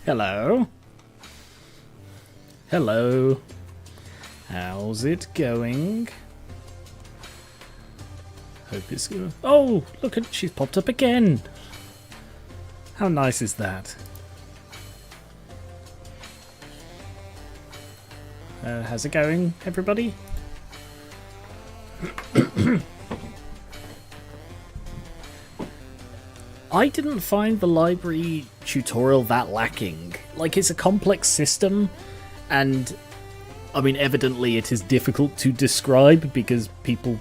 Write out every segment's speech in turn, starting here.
Hello. Hello. How's it going? Hope it's good. Oh, look at, she's popped up again. How nice is that? How's it going, everybody? I didn't find the library tutorial that lacking. Like, it's a complex system, and I mean, evidently it is difficult to describe because people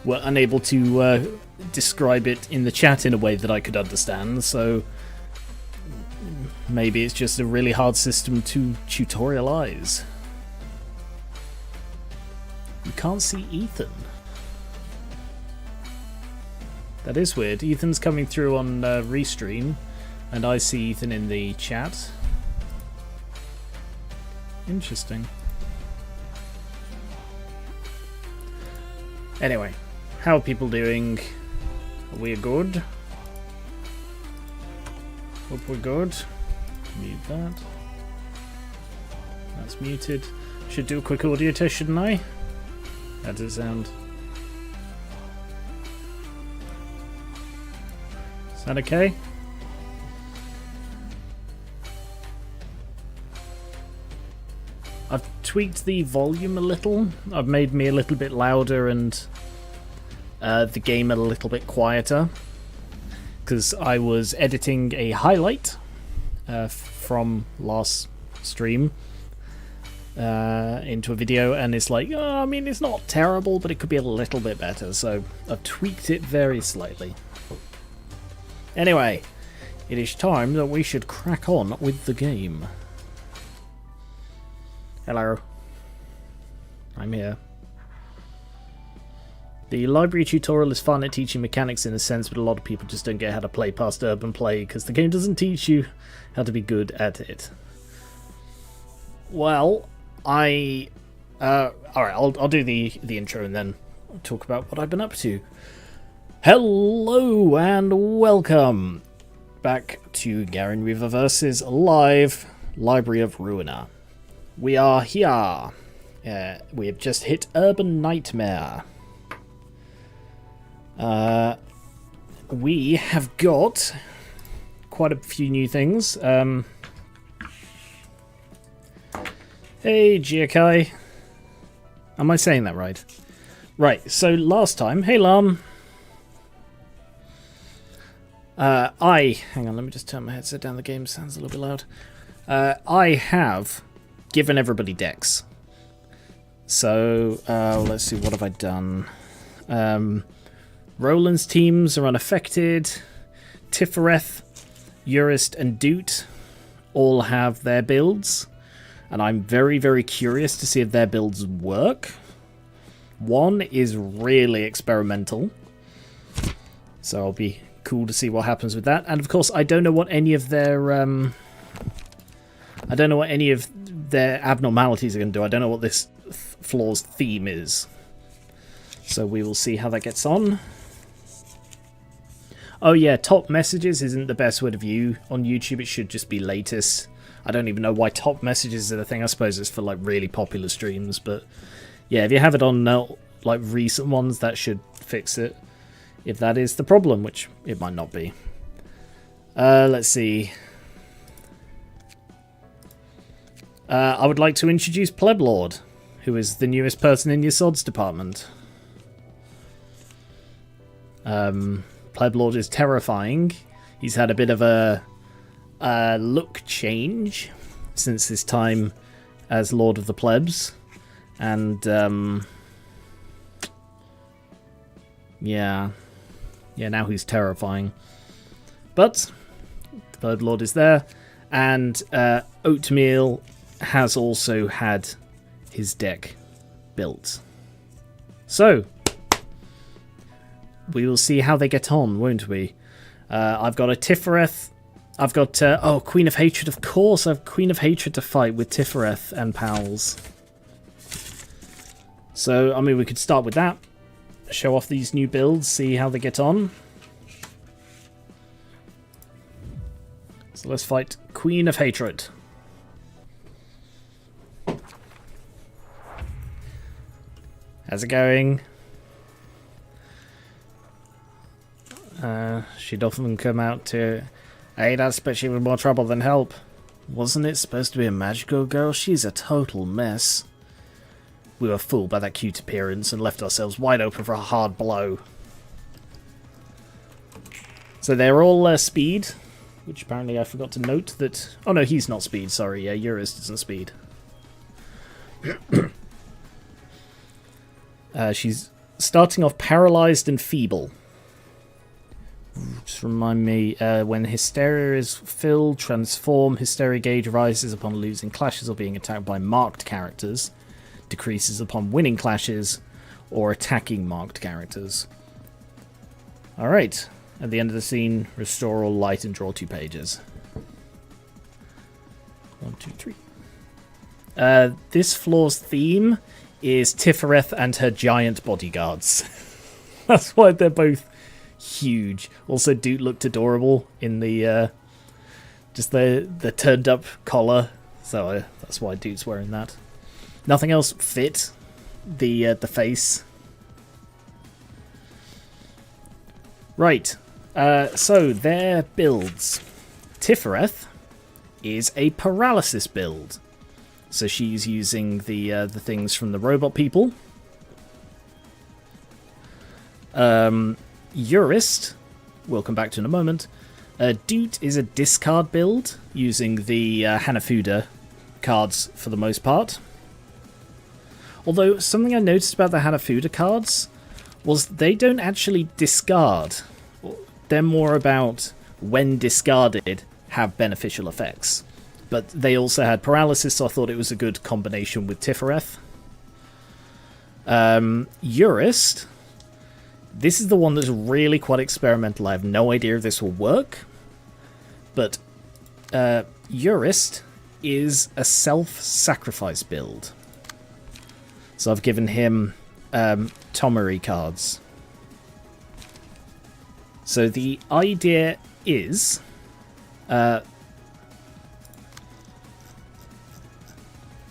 were unable to describe it in the chat in a way that I could understand, so maybe it's just a really hard system to tutorialize. You can't see Ethan. That is weird. Ethan's coming through on Restream, and I see Ethan in the chat. Interesting. Anyway, how are people doing? Are we good? Hope we're good. Mute that. That's muted. Should do a quick audio test, shouldn't I? How does it sound? Is that okay? I've tweaked the volume a little. I've made me a little bit louder and the game a little bit quieter. Because I was editing a highlight from last stream into a video, and it's like, oh, I mean, it's not terrible, but it could be a little bit better. So I've tweaked it very slightly. Anyway, it is time that we should crack on with the game. Hello. I'm here. The library tutorial is fun at teaching mechanics in a sense, but a lot of people just don't get how to play past urban play because the game doesn't teach you how to be good at it. Well, alright, I'll do the intro and then I'll talk about what I've been up to. Hello and welcome back to Garen Reaver Live Library of Ruina. We are here. We have just hit Urban Nightmare. We have got quite a few new things. Hey, Jiakai. Am I saying that right? Right, so last time... Hey, Lam. Hang on, let me just turn my headset down. The game sounds a little bit loud. I have given everybody decks. So, let's see, what have I done? Roland's teams are unaffected. Tifereth, Urist, and Doot all have their builds. And I'm very, very curious to see if their builds work. One is really experimental. So I'll be cool to see what happens with that. And of course, I don't know what any of their abnormalities are going to do. I don't know what this floor's theme is. So we will see how that gets on. Oh yeah, top messages isn't the best word of view on YouTube. It should just be latest. I don't even know why top messages are the thing. I suppose it's for like really popular streams, but yeah, if you have it on like recent ones, that should fix it. If that is the problem, which it might not be. Let's see. I would like to introduce Pleblord, who is the newest person in your SODS department. Pleblord is terrifying. He's had a bit of a look change since his time as Lord of the Plebs. And, yeah, now he's terrifying. But Pleblord is there, and Oatmeal has also had his deck built. So, we will see how they get on, won't we? I've got a Tifereth. I've got, Queen of Hatred, of course. I have Queen of Hatred to fight with Tifereth and pals. So, I mean, we could start with that. Show off these new builds, see how they get on. So let's fight Queen of Hatred. How's it going? She'd often come out to aid us, but she was more trouble than help. Wasn't it supposed to be a magical girl? She's a total mess. We were fooled by that cute appearance and left ourselves wide open for a hard blow. So they're all speed, which apparently I forgot to note that... Oh no, he's not speed, sorry. Yeah, Eurus isn't speed. She's starting off paralyzed and feeble. Just remind me, when Hysteria is filled, transform. Hysteria gauge rises upon losing clashes or being attacked by marked characters. Decreases upon winning clashes or attacking marked characters. Alright. At the end of the scene, restore all light and draw 2 pages. 1, 2, 3. This floor's theme is Tifereth and her giant bodyguards. That's why they're both huge. Also, Dude looked adorable in the just the turned up collar, so that's why Dude's wearing that. Nothing else fit the face. Right. So their builds. Tifereth is a paralysis build. So she's using the things from the robot people. Eurist, we'll come back to in a moment. Doot is a discard build, using the Hanafuda cards for the most part. Although, something I noticed about the Hanafuda cards was they don't actually discard. They're more about, when discarded, have beneficial effects. But they also had paralysis, so I thought it was a good combination with Tifereth. Eurist. This is the one that's really quite experimental. I have no idea if this will work. But Eurist is a self-sacrifice build. So I've given him Tomari cards. So the idea is...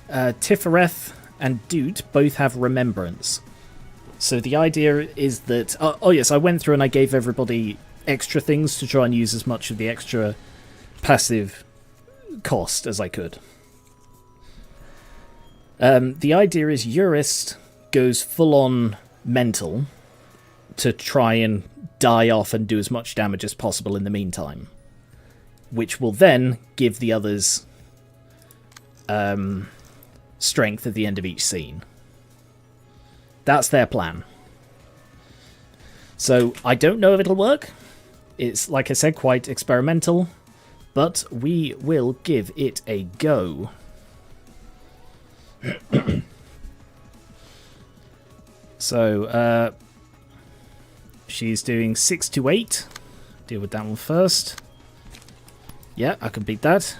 Tifereth and Doot both have Remembrance. So the idea is that... Oh yes, I went through and I gave everybody extra things to try and use as much of the extra passive cost as I could. The idea is Eurist goes full-on mental to try and die off and do as much damage as possible in the meantime. Which will then give the others strength at the end of each scene. That's their plan. So I don't know if it'll work. It's, like I said, quite experimental. But we will give it a go. So, she's doing 6 to 8. Deal with that one first. Yeah, I can beat that.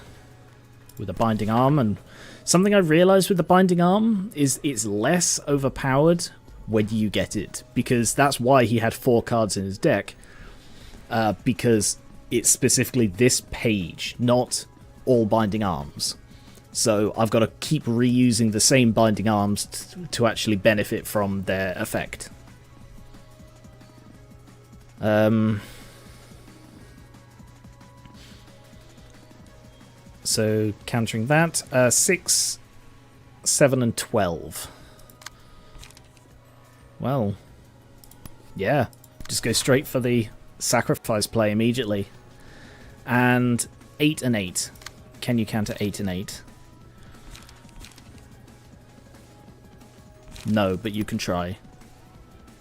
With a binding arm. And something I realised with the binding arm is it's less overpowered when you get it. Because that's why he had 4 cards in his deck. Because it's specifically this page, not all binding arms. So I've got to keep reusing the same binding arms to actually benefit from their effect. So countering that, 6, 7 and 12. Well, yeah, just go straight for the sacrifice play immediately. And 8 and 8. Can you counter 8 and 8? No, but you can try.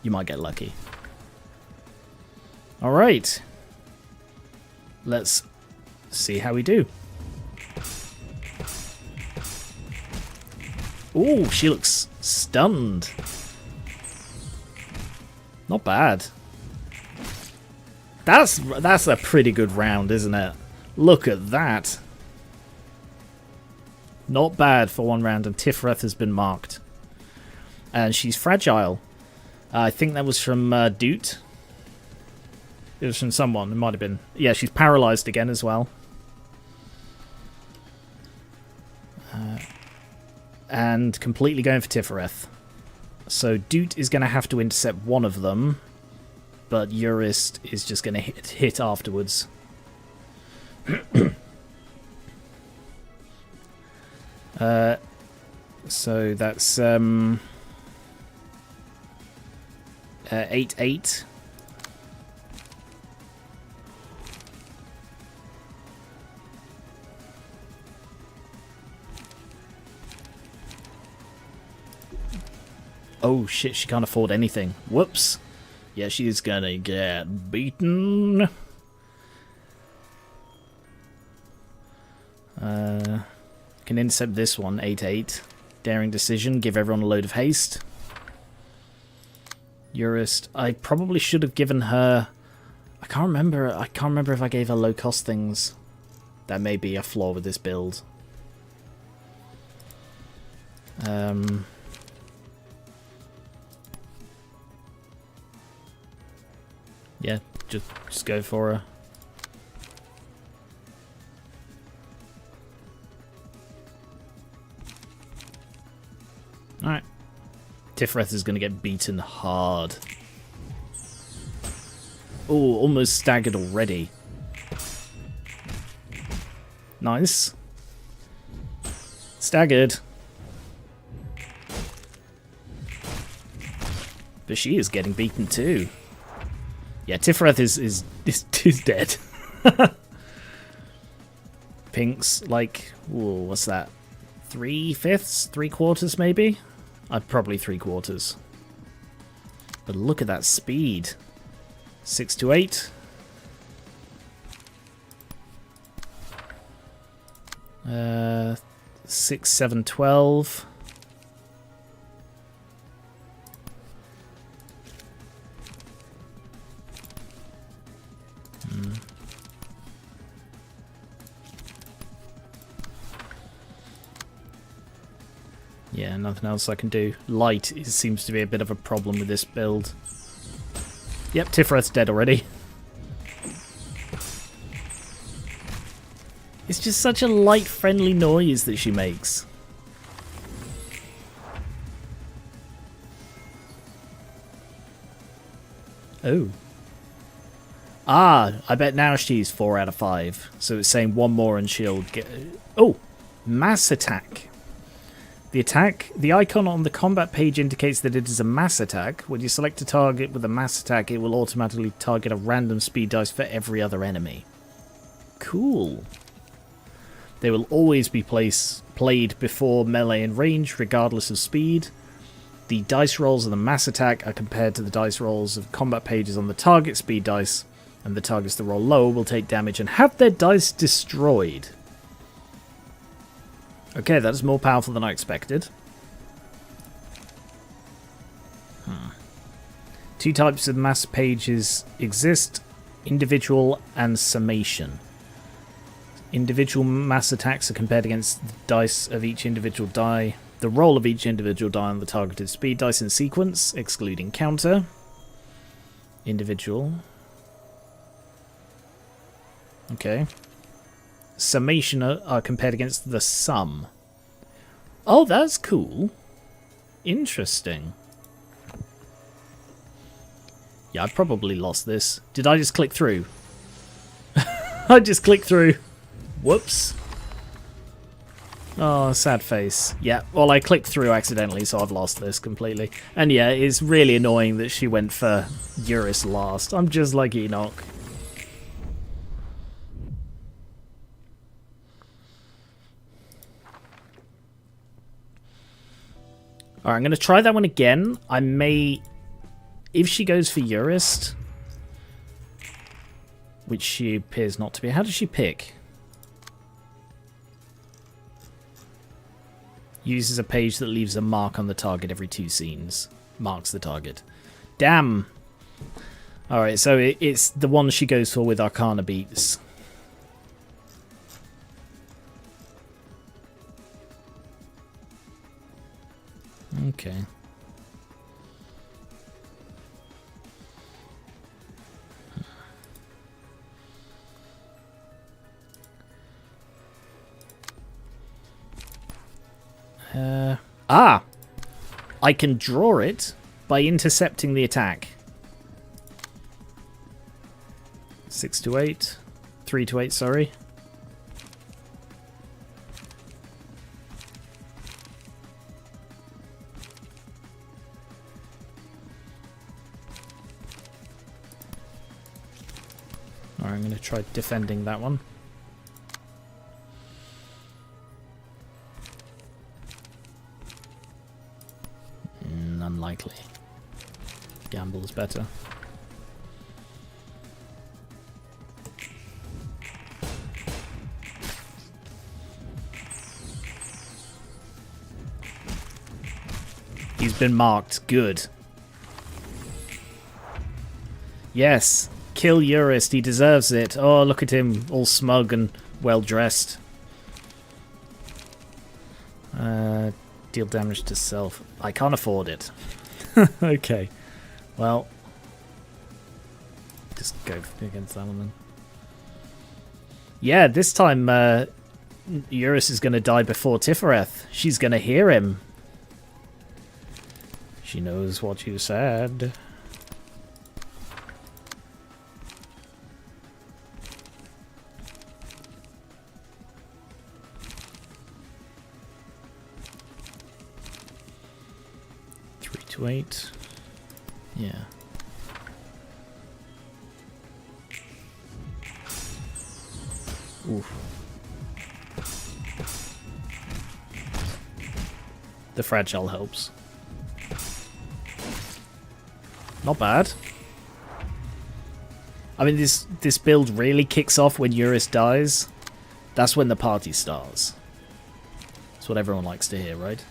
You might get lucky. Alright. Let's see how we do. Ooh, she looks stunned. Not bad. That's a pretty good round, isn't it? Look at that. Not bad for one round, and Tifereth has been marked. And she's fragile. I think that was from Doot. It was from someone. It might have been. Yeah, she's paralyzed again as well. and completely going for Tifereth. So Doot is going to have to intercept one of them, but Urist is just going to hit afterwards. So that's 8-8. Oh shit, she can't afford anything. Whoops. Yeah, she's gonna get beaten. Can intercept this one, 8-8. Daring decision, give everyone a load of haste. Urist, I probably should have given her... I can't remember if I gave her low cost things. That may be a flaw with this build. Yeah, just go for her. Alright. Tifereth is going to get beaten hard. Oh, almost staggered already. Nice. Staggered. But she is getting beaten too. Yeah, Tifereth is dead. Pink's like, ooh, what's that? 3/5? 3/4 maybe? Probably 3/4. But look at that speed. 6-8. 6-7-12. Yeah, nothing else I can do. Light seems to be a bit of a problem with this build. Yep, Tifereth's dead already. It's just such a light, friendly noise that she makes. Oh. Ah, I bet now she's 4 out of 5. So it's saying one more and she'll get... Oh! Mass attack. The icon on the combat page indicates that it is a mass attack. When you select a target with a mass attack, it will automatically target a random speed dice for every other enemy. Cool. They will always be played before melee and range, regardless of speed. The dice rolls of the mass attack are compared to the dice rolls of combat pages on the target speed dice, and the targets that roll lower will take damage and have their dice destroyed. Okay, that is more powerful than I expected. Two types of mass pages exist, individual and summation. Individual mass attacks are compared against the dice of each individual die. The roll of each individual die on the targeted speed dice in sequence, excluding counter. Individual. Okay. Summation are compared against the sum. Oh, that's cool. Interesting. Yeah, I probably lost this. Did I just click through? I just clicked through. Whoops. Oh, sad face. Yeah, well, I clicked through accidentally, so I've lost this completely. And yeah, it's really annoying that she went for Eurus last. I'm just like Enoch. Alright, I'm going to try that one again. I may... If she goes for Eurist, which she appears not to be. How does she pick? Uses a page that leaves a mark on the target every 2 scenes. Marks the target. Damn! Alright, so it's the one she goes for with Arcana Beats. Okay. I can draw it by intercepting the attack. 6 to 8. 3 to 8, sorry. Alright, I'm going to try defending that one. Unlikely. Gamble is better. He's been marked. Good. Yes. Kill Eurist. He deserves it. Oh, look at him. All smug and well-dressed. Deal damage to self. I can't afford it. Okay. Well. Just go against that one then. Yeah, this time Eurus is going to die before Tifereth. She's going to hear him. She knows what you said. to 8. Yeah. Oof. The fragile helps. Not bad. I mean, this build really kicks off when Eurus dies. That's when the party starts. That's what everyone likes to hear, right?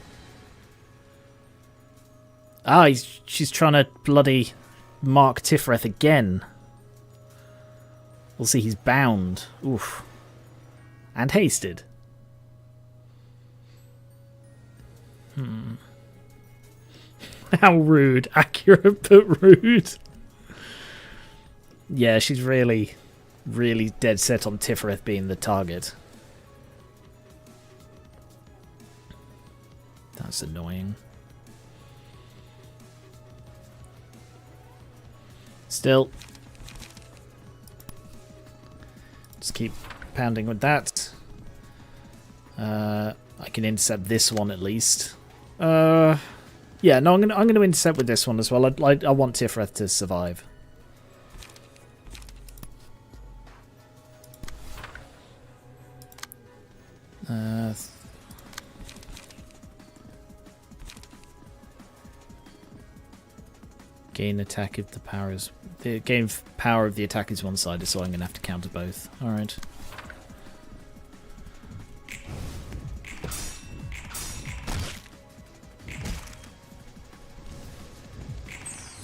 Ah, she's trying to bloody mark Tifereth again. We'll see, he's bound. Oof. And hasted. How rude. Accurate but rude. Yeah, she's really, really dead set on Tifereth being the target. That's annoying. Still. Just keep pounding with that. I can intercept this one at least. Yeah, no, I'm gonna intercept with this one as well. I want Tifereth to survive. Gain attack if the power is the gain power of the attack is one-sided, so I'm gonna have to counter both. All right.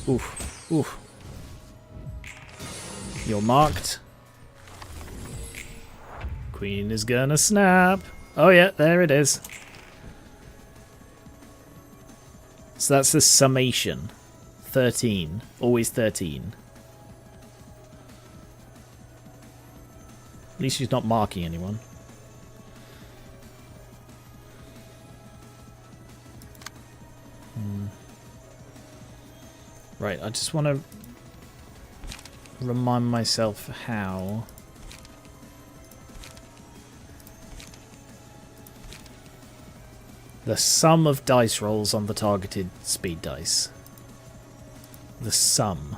Oof. Oof. You're marked. Queen is gonna snap. Oh yeah, there it is. So that's the summation. 13. Always 13. At least she's not marking anyone. Right, I just want to remind myself how. The sum of dice rolls on the targeted speed dice. The sum.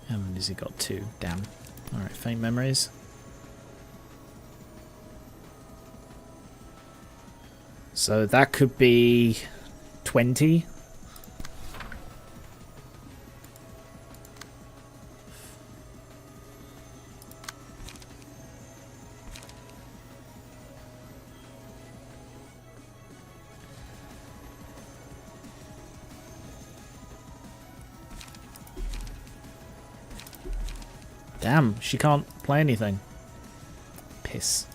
How many has he got? 2. Damn. Alright, faint memories. So that could be 20. Damn, she can't play anything. Piss.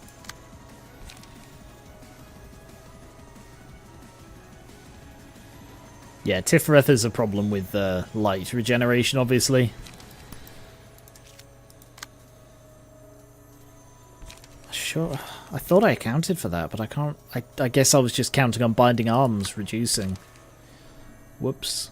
Yeah, Tifereth is a problem with light regeneration, obviously. sure. I thought I accounted for that, but I can't. I guess I was just counting on binding arms reducing. Whoops.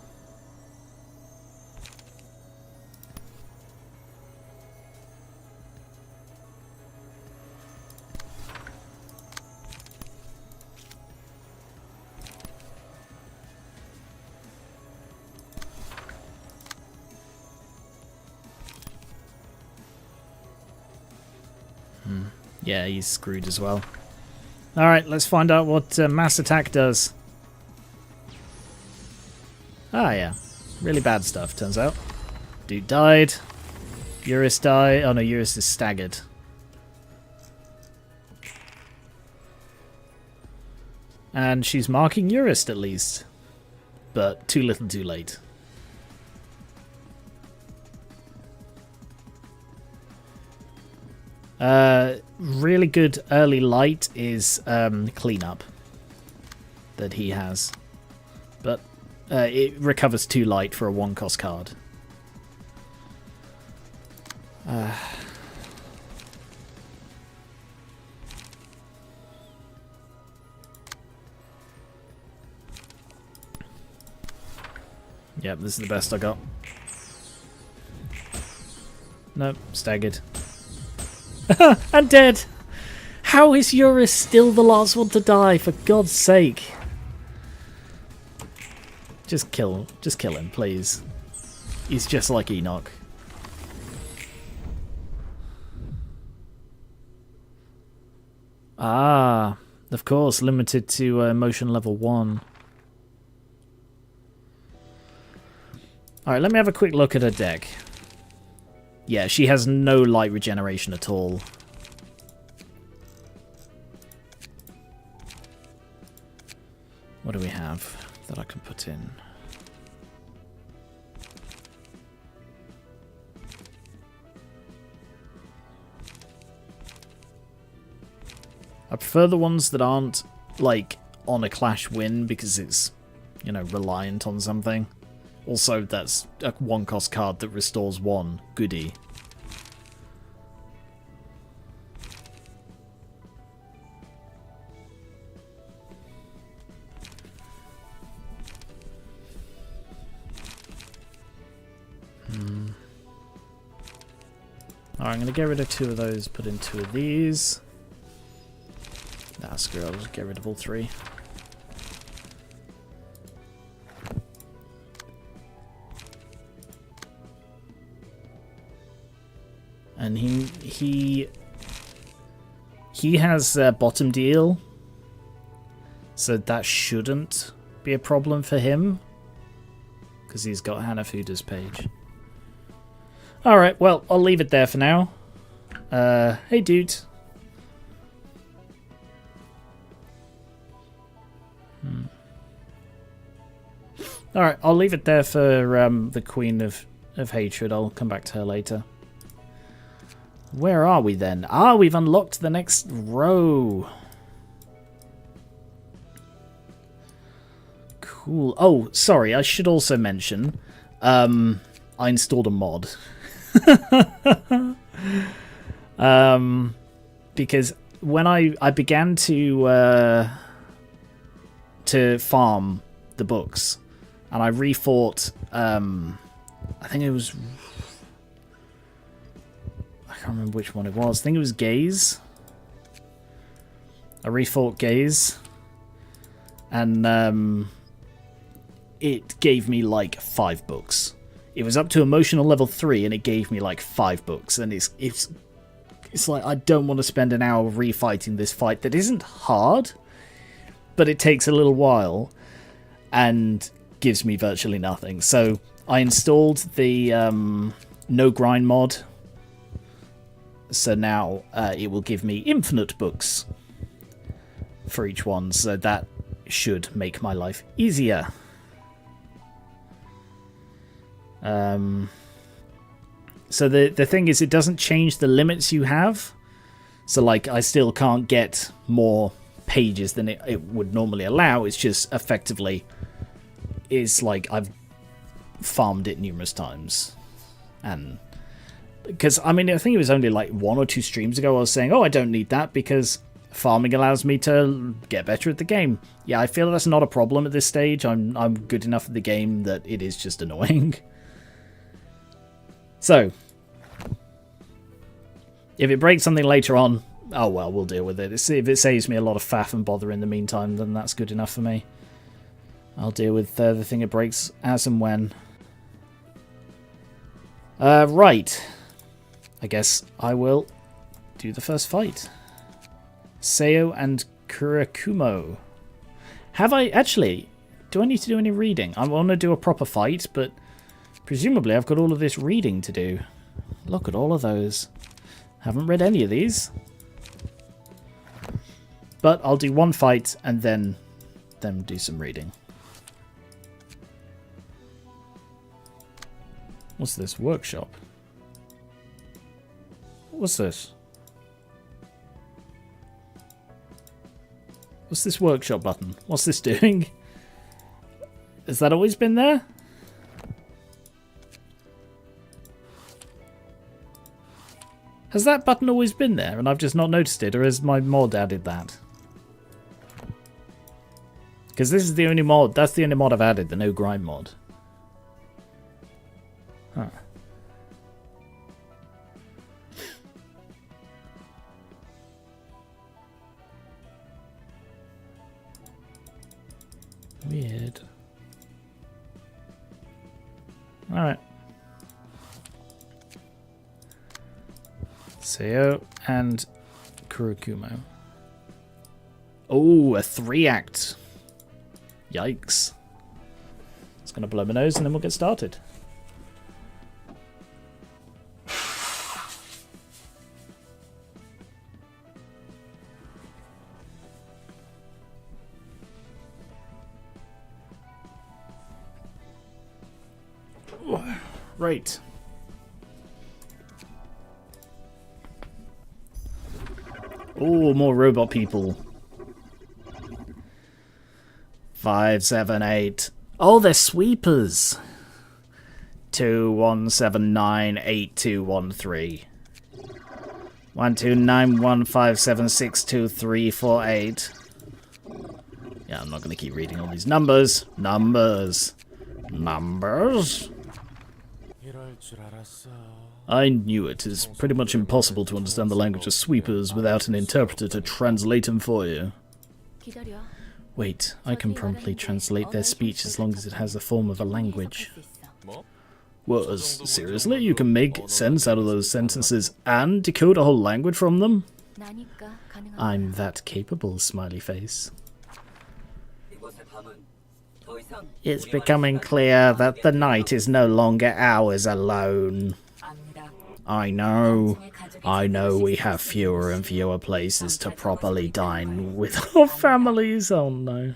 Yeah, he's screwed as well. Alright, let's find out what mass attack does. Ah, yeah. Really bad stuff, turns out. Dude died. Eurus died. Oh no, Eurus is staggered. And she's marking Eurus at least. But too little too late. Really good early light is cleanup that he has, but it recovers 2 light for a 1-cost card. Yep, this is the best I got. Nope, staggered. I'm dead! How is Eurus still the last one to die, for God's sake? Just kill him, please. He's just like Enoch. Ah, of course, limited to emotion level 1. Alright, let me have a quick look at her deck. Yeah, she has no light regeneration at all. What do we have that I can put in? I prefer the ones that aren't, like, on a clash win because it's, you know, reliant on something. Also, that's a 1-cost card that restores 1. Goodie. Alright, I'm going to get rid of 2 of those, put in 2 of these. Nah, screw it, I'll just get rid of all 3. And he has bottom deal, so that shouldn't be a problem for him, because he's got Hanafuda's page. Alright, well, I'll leave it there for now. Hey dude. Alright, I'll leave it there for the Queen of Hatred. I'll come back to her later. Where are we then? Ah, we've unlocked the next row. Cool. Oh, sorry, I should also mention, I installed a mod. Because when I began to farm the books, and I refought, I think it was... I can't remember which one it was. I think it was Gaze. I refought Gaze. And it gave me like 5 books. It was up to emotional level 3 and it gave me like 5 books. And it's like I don't want to spend an hour refighting this fight that isn't hard, but it takes a little while and gives me virtually nothing. So I installed the no grind mod. So now it will give me infinite books for each one, so that should make my life easier. So the thing is, it doesn't change the limits you have. So like, I still can't get more pages than it would normally allow. It's just effectively, it's like I've farmed it numerous times, and Because, I mean, I think it was only like 1 or 2 streams ago I was saying, oh, I don't need that because farming allows me to get better at the game. Yeah, I feel that's not a problem at this stage. I'm good enough at the game that it is just annoying. So, if it breaks something later on, oh well, we'll deal with it. If it saves me a lot of faff and bother in the meantime, then that's good enough for me. I'll deal with the thing it breaks as and when. Right. I guess I will do the first fight. Seo and Kurakumo. Have I... Actually, do I need to do any reading? I want to do a proper fight, but presumably I've got all of this reading to do. Look at all of those. Haven't read any of these. But I'll do one fight and then do some reading. What's this? Workshop. What's this? What's this workshop button? What's this doing? Has that always been there? Has that button always been there and I've just not noticed it, or has my mod added that? Because this is the only mod, that's the only mod I've added, the no grind mod. Huh. Weird. Alright. Seo and Kurakumo. Oh, a 3-act. Yikes. It's going to blow my nose and then we'll get started. Right. Oh, more robot people. 5, 7, 8. Oh, they're sweepers. 2, 1, 7, 9, 8, 2, 1, 3. 1, 2, 9, 1, 5, 7, 6, 2, 3, 4, 8. Yeah, I'm not going to keep reading all these numbers. Numbers. Numbers. I knew it. It's pretty much impossible to understand the language of sweepers without an interpreter to translate them for you. Wait, I can promptly translate their speech as long as it has the form of a language. What, seriously? You can make sense out of those sentences and decode a whole language from them? I'm that capable, smiley face. It's becoming clear that the night is no longer ours alone. I know we have fewer and fewer places to properly dine with our families. Oh no.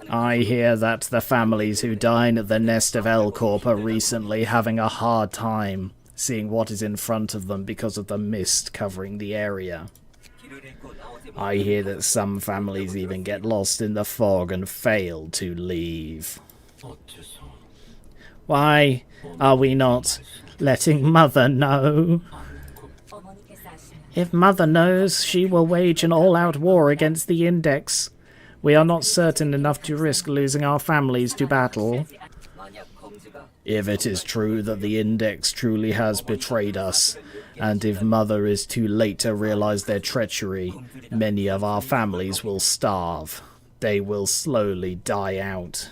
I hear that the families who dine at the Nest of L Corp are recently having a hard time seeing what is in front of them because of the mist covering the area. I hear that some families even get lost in the fog and fail to leave. Why are we not letting Mother know? If Mother knows, she will wage an all-out war against the Index. We are not certain enough to risk losing our families to battle. If it is true that the Index truly has betrayed us, and if Mother is too late to realize their treachery, many of our families will starve. They will slowly die out.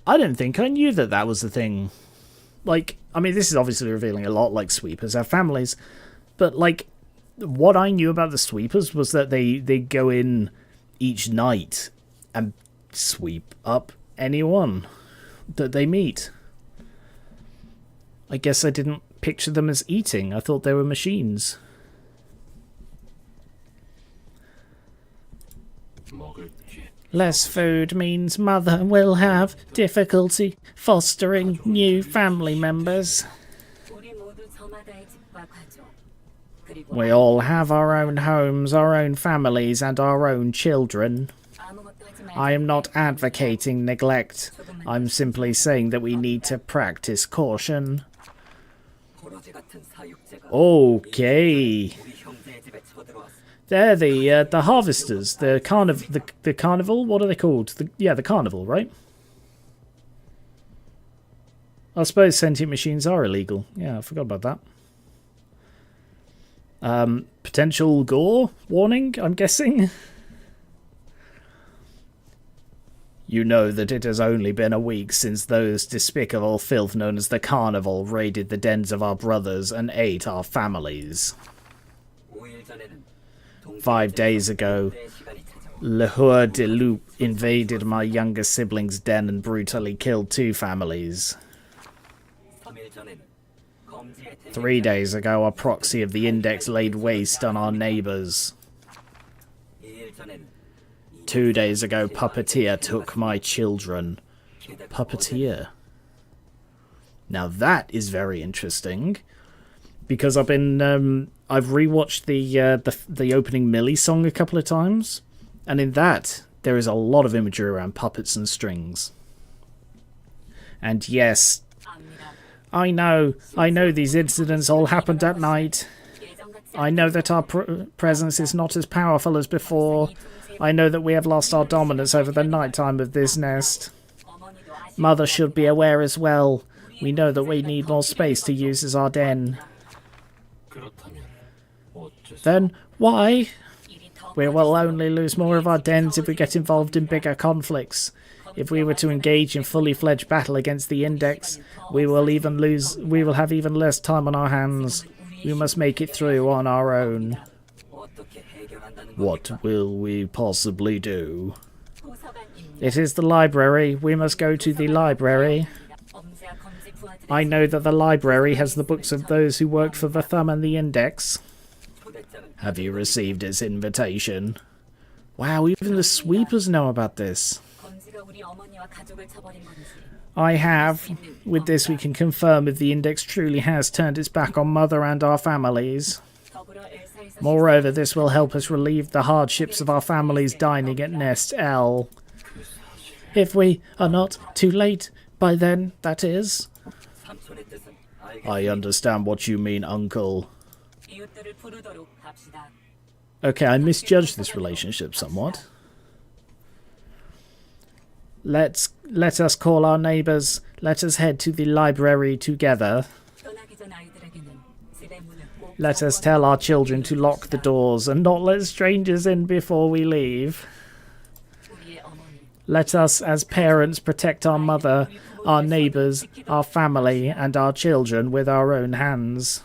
I didn't think I knew that that was the thing. Like, I mean, this is obviously revealing a lot like sweepers have families, but, like, what I knew about the sweepers was that they go in each night and sweep up anyone that they meet. I guess I didn't picture them as eating. I thought they were machines. Less food means Mother will have difficulty fostering new family members. We all have our own homes, our own families, and our own children. I am not advocating neglect. I'm simply saying that we need to practice caution. Okay. They're the harvesters, the carnival. What are they called? The carnival, right? I suppose sentient machines are illegal. Yeah, I forgot about that. Potential gore warning, I'm guessing. You know that it has only been a week since those despicable filth known as the Carnival raided the dens of our brothers and ate our families. 5 days ago, Le Heur de Loup invaded my younger sibling's den and brutally killed 2 families. 3 days ago, a proxy of the Index laid waste on our neighbours. 2 days ago, Puppeteer took my children. Puppeteer. Now that is very interesting, because I've rewatched the opening Millie song a couple of times, and in that there is a lot of imagery around puppets and strings. And yes, I know these incidents all happened at night. I know that our presence is not as powerful as before. I know that we have lost our dominance over the nighttime of this nest. Mother should be aware as well. We know that we need more space to use as our den. Then why? We will only lose more of our dens if we get involved in bigger conflicts. If we were to engage in fully fledged battle against the Index, we will have even less time on our hands. We must make it through on our own. What will we possibly do? It is the library. We must go to the library. I know that the library has the books of those who worked for the Thumb and the Index. Have you received its invitation? Wow, even the sweepers know about this. I have. With this we can confirm if the Index truly has turned its back on Mother and our families. Moreover, this will help us relieve the hardships of our families dining at Nest L. If we are not too late by then, that is. I understand what you mean, Uncle. Okay, I misjudged this relationship somewhat. Let us call our neighbours. Let us head to the library together. Let us tell our children to lock the doors and not let strangers in before we leave. Let us, as parents, protect our mother, our neighbours, our family, and our children with our own hands.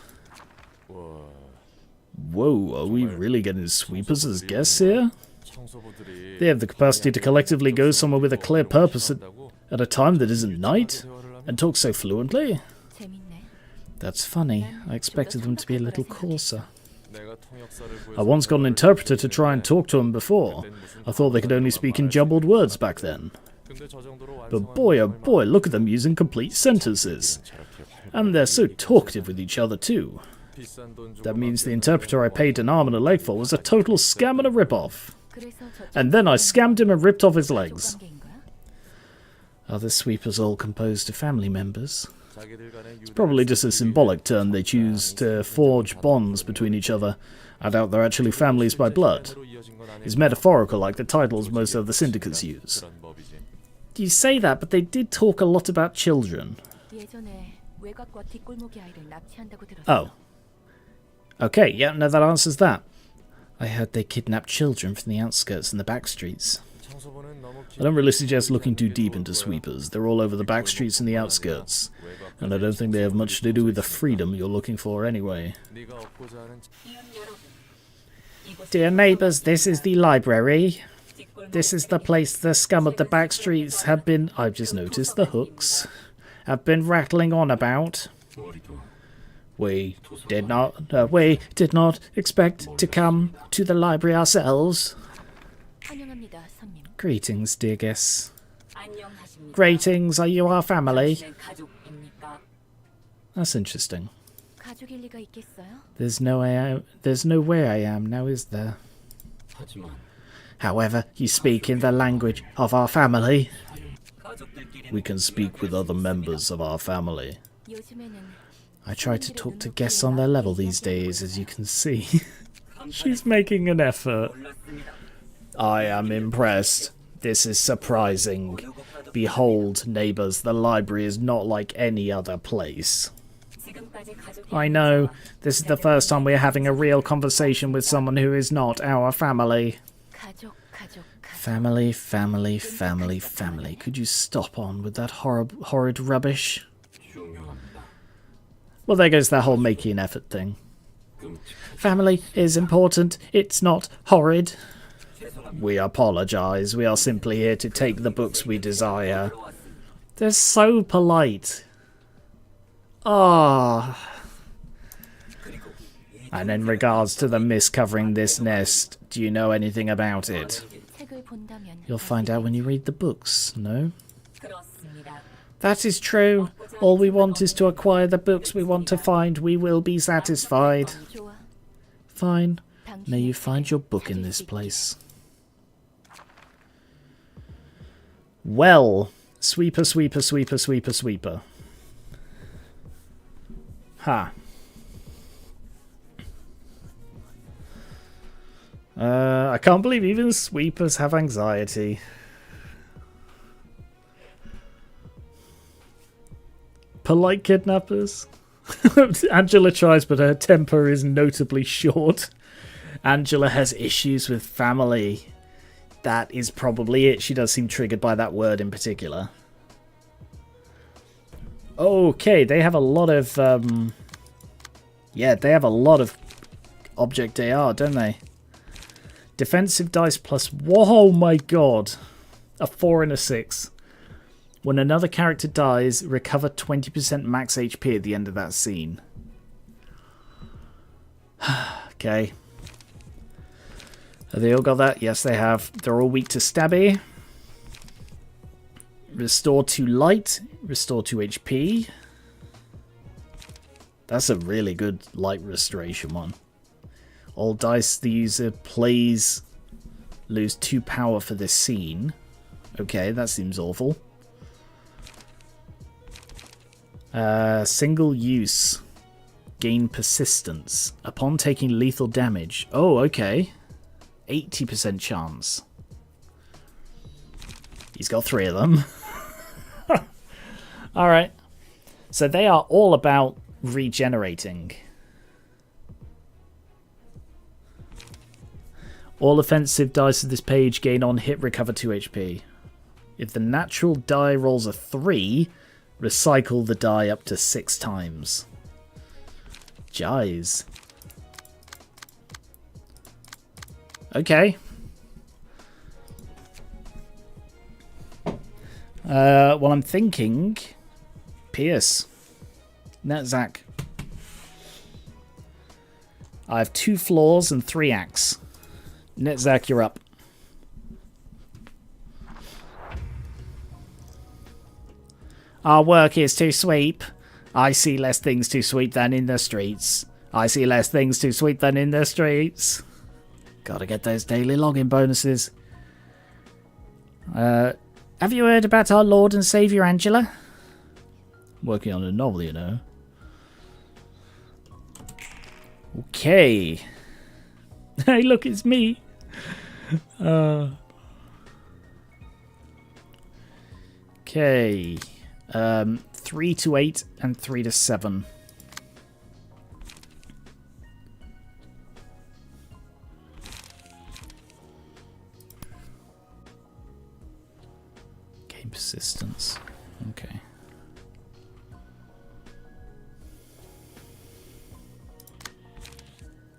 Whoa, are we really getting sweepers as guests here? They have the capacity to collectively go somewhere with a clear purpose at a time that isn't night, and talk so fluently? That's funny. I expected them to be a little coarser. I once got an interpreter to try and talk to them before. I thought they could only speak in jumbled words back then. But boy oh boy, look at them using complete sentences. And they're so talkative with each other too. That means the interpreter I paid an arm and a leg for was a total scam and a rip-off. And then I scammed him and ripped off his legs. Are the sweepers all composed of family members? It's probably just a symbolic term they choose to forge bonds between each other. I doubt they're actually families by blood. It's metaphorical like the titles most of the syndicates use. You say that, but they did talk a lot about children. Oh. Okay, yeah, no, that answers that. I heard they kidnapped children from the outskirts and the back streets. I don't really suggest looking too deep into sweepers. They're all over the back streets and the outskirts. And I don't think they have much to do with the freedom you're looking for anyway. Dear neighbours, this is the library. This is the place the scum of the back streets have been... I've just noticed the hooks. Have been rattling on about. We did not expect to come to the library ourselves. Greetings, dear guests. Greetings, are you our family? That's interesting. There's no way I am now, is there? However, you speak in the language of our family. We can speak with other members of our family. I try to talk to guests on their level these days, as you can see. She's making an effort. I am impressed. This is surprising. Behold, neighbours, the library is not like any other place. I know. This is the first time we're having a real conversation with someone who is not our family. Family, family, family, family. Could you stop on with that horrid rubbish? Well, there goes that whole making an effort thing. Family is important. It's not horrid. We apologise. We are simply here to take the books we desire. They're so polite. Ah. And in regards to the mist covering this nest, do you know anything about it? You'll find out when you read the books, no? That is true. All we want is to acquire the books we want to find. We will be satisfied. Fine. May you find your book in this place. Well, sweeper, sweeper, sweeper, sweeper, sweeper. Ha. I can't believe even sweepers have anxiety. Polite kidnappers. Angela tries, but her temper is notably short. Angela has issues with family. That is probably it. She does seem triggered by that word in particular. Okay, they have a lot of... yeah, they have a lot of object AR, don't they? Defensive dice plus... Whoa, my god. A 4 and a 6. When another character dies, recover 20% max HP at the end of that scene. Okay. Have they all got that? Yes, they have. They're all weak to stabby. Restore to light. Restore to HP. That's a really good light restoration one. All dice the user plays lose 2 power for this scene. Okay, that seems awful. Single use. Gain persistence. Upon taking lethal damage. Oh, okay. 80% chance. He's got 3 of them. Alright. So they are all about regenerating. All offensive dice of this page gain on hit recover 2 HP. If the natural die rolls a 3, recycle the die up to 6 times. Jize. Okay. Well, I'm thinking... Pierce. Netzach. I have 2 floors and 3 axe. Netzach, you're up. Our work is to sweep. I see less things to sweep than in the streets. I see less things to sweep than in the streets. Gotta get those daily login bonuses. Have you heard about our Lord and Saviour Angela? Working on a novel, you know. Okay. Hey, look, it's me. Okay. 3 to 8 and 3 to 7. Gain persistence. Okay.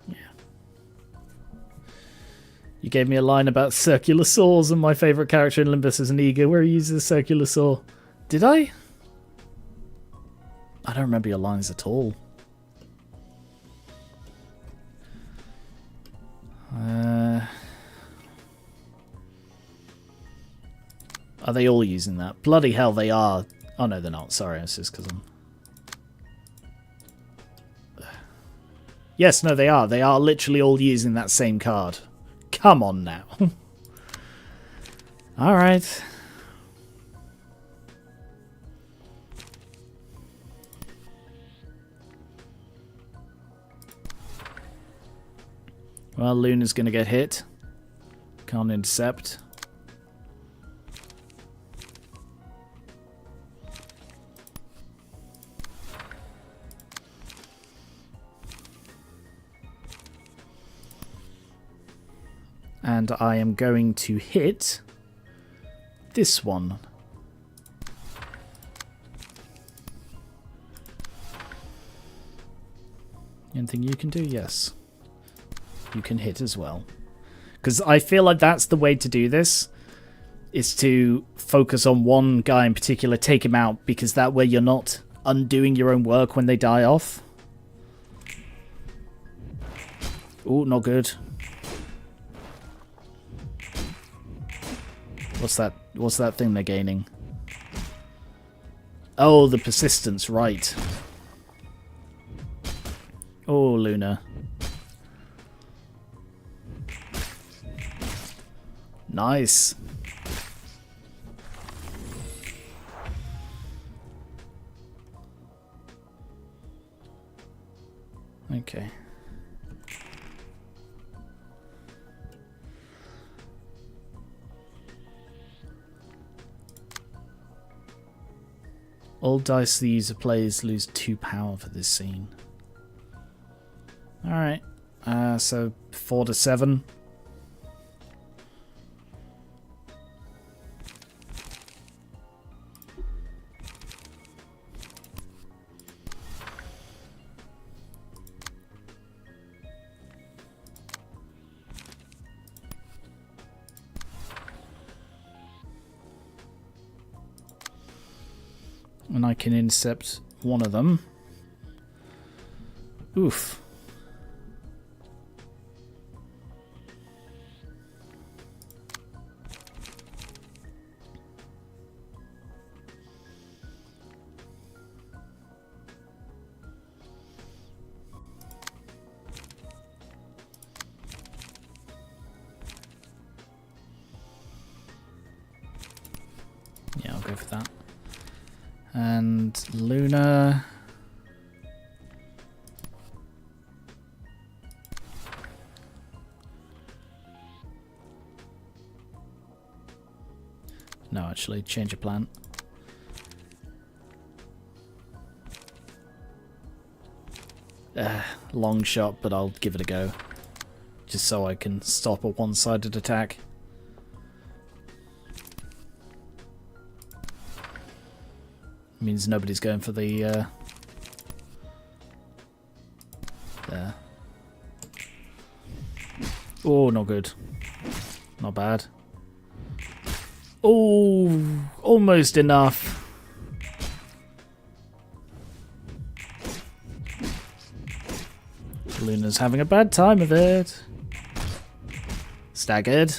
Yeah. You gave me a line about circular saws, and my favourite character in Limbus is an eager where he uses a circular saw. Did I? I don't remember your lines at all. Are they all using that? Bloody hell, they are. Oh no, they're not. Sorry, it's just because I'm... Yes, no, they are. They are literally all using that same card. Come on now. Alright. Well, Luna's gonna get hit. Can't intercept. And I am going to hit this one. Anything you can do? Yes. You can hit as well. Because I feel like that's the way to do this, is to focus on one guy in particular, take him out, because that way you're not undoing your own work when they die off. Ooh, not good. What's that thing they're gaining? Oh, the persistence, right. Oh, Luna. Nice. Okay. All dice the user plays lose 2 power for this scene. Alright. So 4 to 7. And I can intercept one of them. Oof. Yeah, I'll go for that. And Luna. No, actually, change of plan. Long shot, but I'll give it a go. Just so I can stop a one-sided attack. Means nobody's going for the there. Oh, not good. Not bad. Oh, almost enough. Luna's having a bad time of it. Staggered.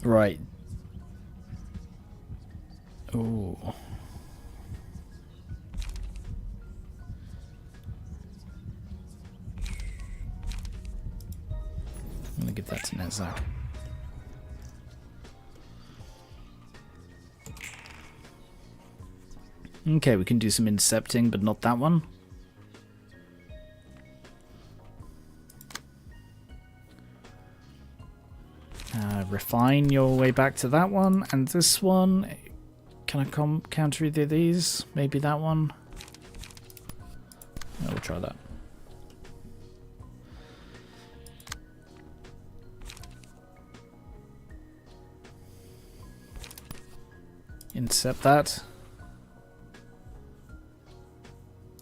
Right. Oh. I'm gonna give that to Nezak. Okay, we can do some intercepting, but not that one. Refine your way back to that one, and this one. Can I counter either of these? Maybe that one? Yeah, we'll try that. Intercept that.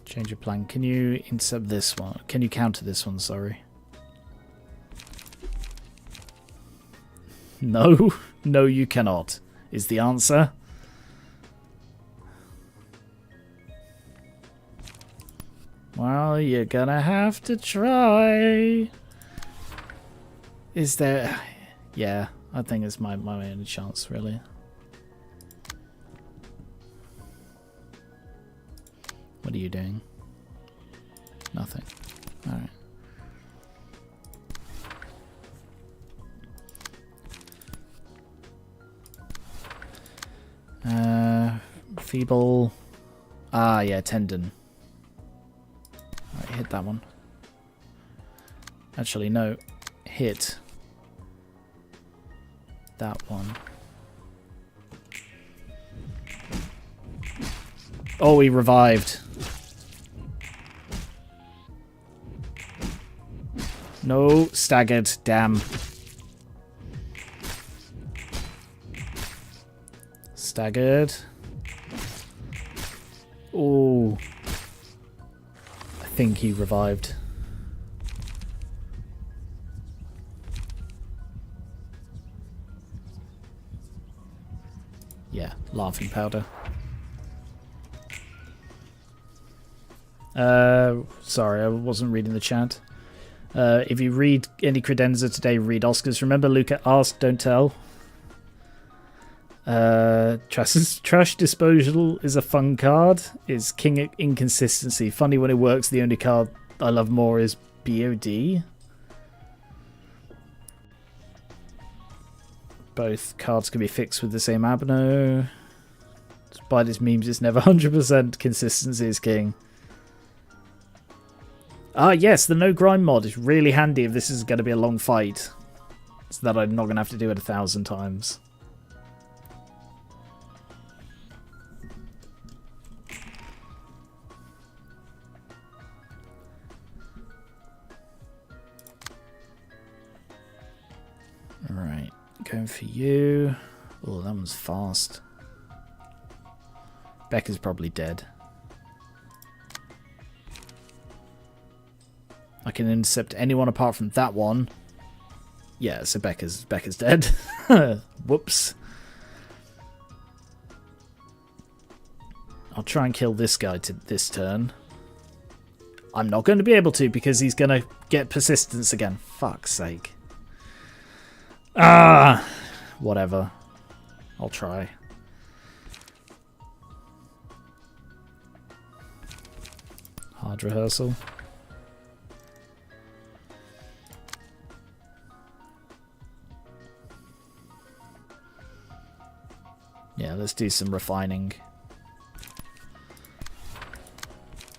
Change your plan. Can you intercept this one? Can you counter this one, sorry? No, no you cannot, is the answer. Well, you're gonna have to try. Is there... Yeah, I think it's my only chance, really. What are you doing? Nothing. Alright. Feeble. Ah, yeah, tendon. Alright, hit that one. Actually, no. Hit that one. Oh, he revived. No, staggered. Damn. Staggered. Oh. I think he revived. Yeah, laughing powder. Sorry, I wasn't reading the chat. If you read any credenza today, read Oscars. Remember, Luca, ask, don't tell. Trash Disposal is a fun card. It's King Inconsistency. Funny when it works. The only card I love more is BOD. Both cards can be fixed with the same abno. Despite its memes, it's never 100% consistency is king. Ah, yes, the no grind mod is really handy if this is going to be a long fight. So that I'm not going to have to do it 1,000 times. Alright, going for you. Oh, that one's fast. Becca's probably dead. I can intercept anyone apart from that one. Yeah, so Becca's dead. Whoops. I'll try and kill this guy this turn. I'm not going to be able to because he's going to get persistence again. Fuck's sake. Ah! Whatever. I'll try. Hard rehearsal. Yeah, let's do some refining.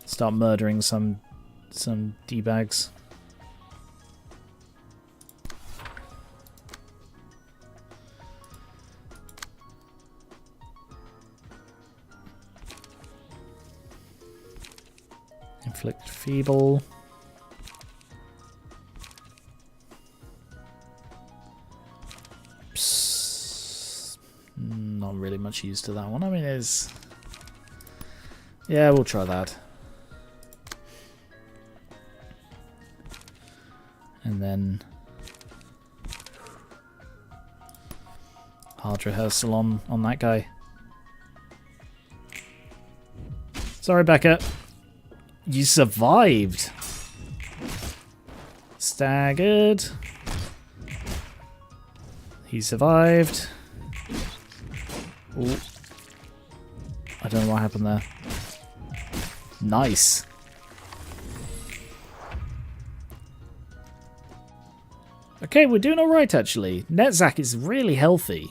Start murdering some D-bags. Inflict feeble. Not really much use to that one. I mean, it's... Yeah, we'll try that. And then... Hard rehearsal on that guy. Sorry, Becca. You survived. Staggered. He survived. Ooh. I don't know what happened there. Nice. Okay, we're doing alright actually. Netzak is really healthy.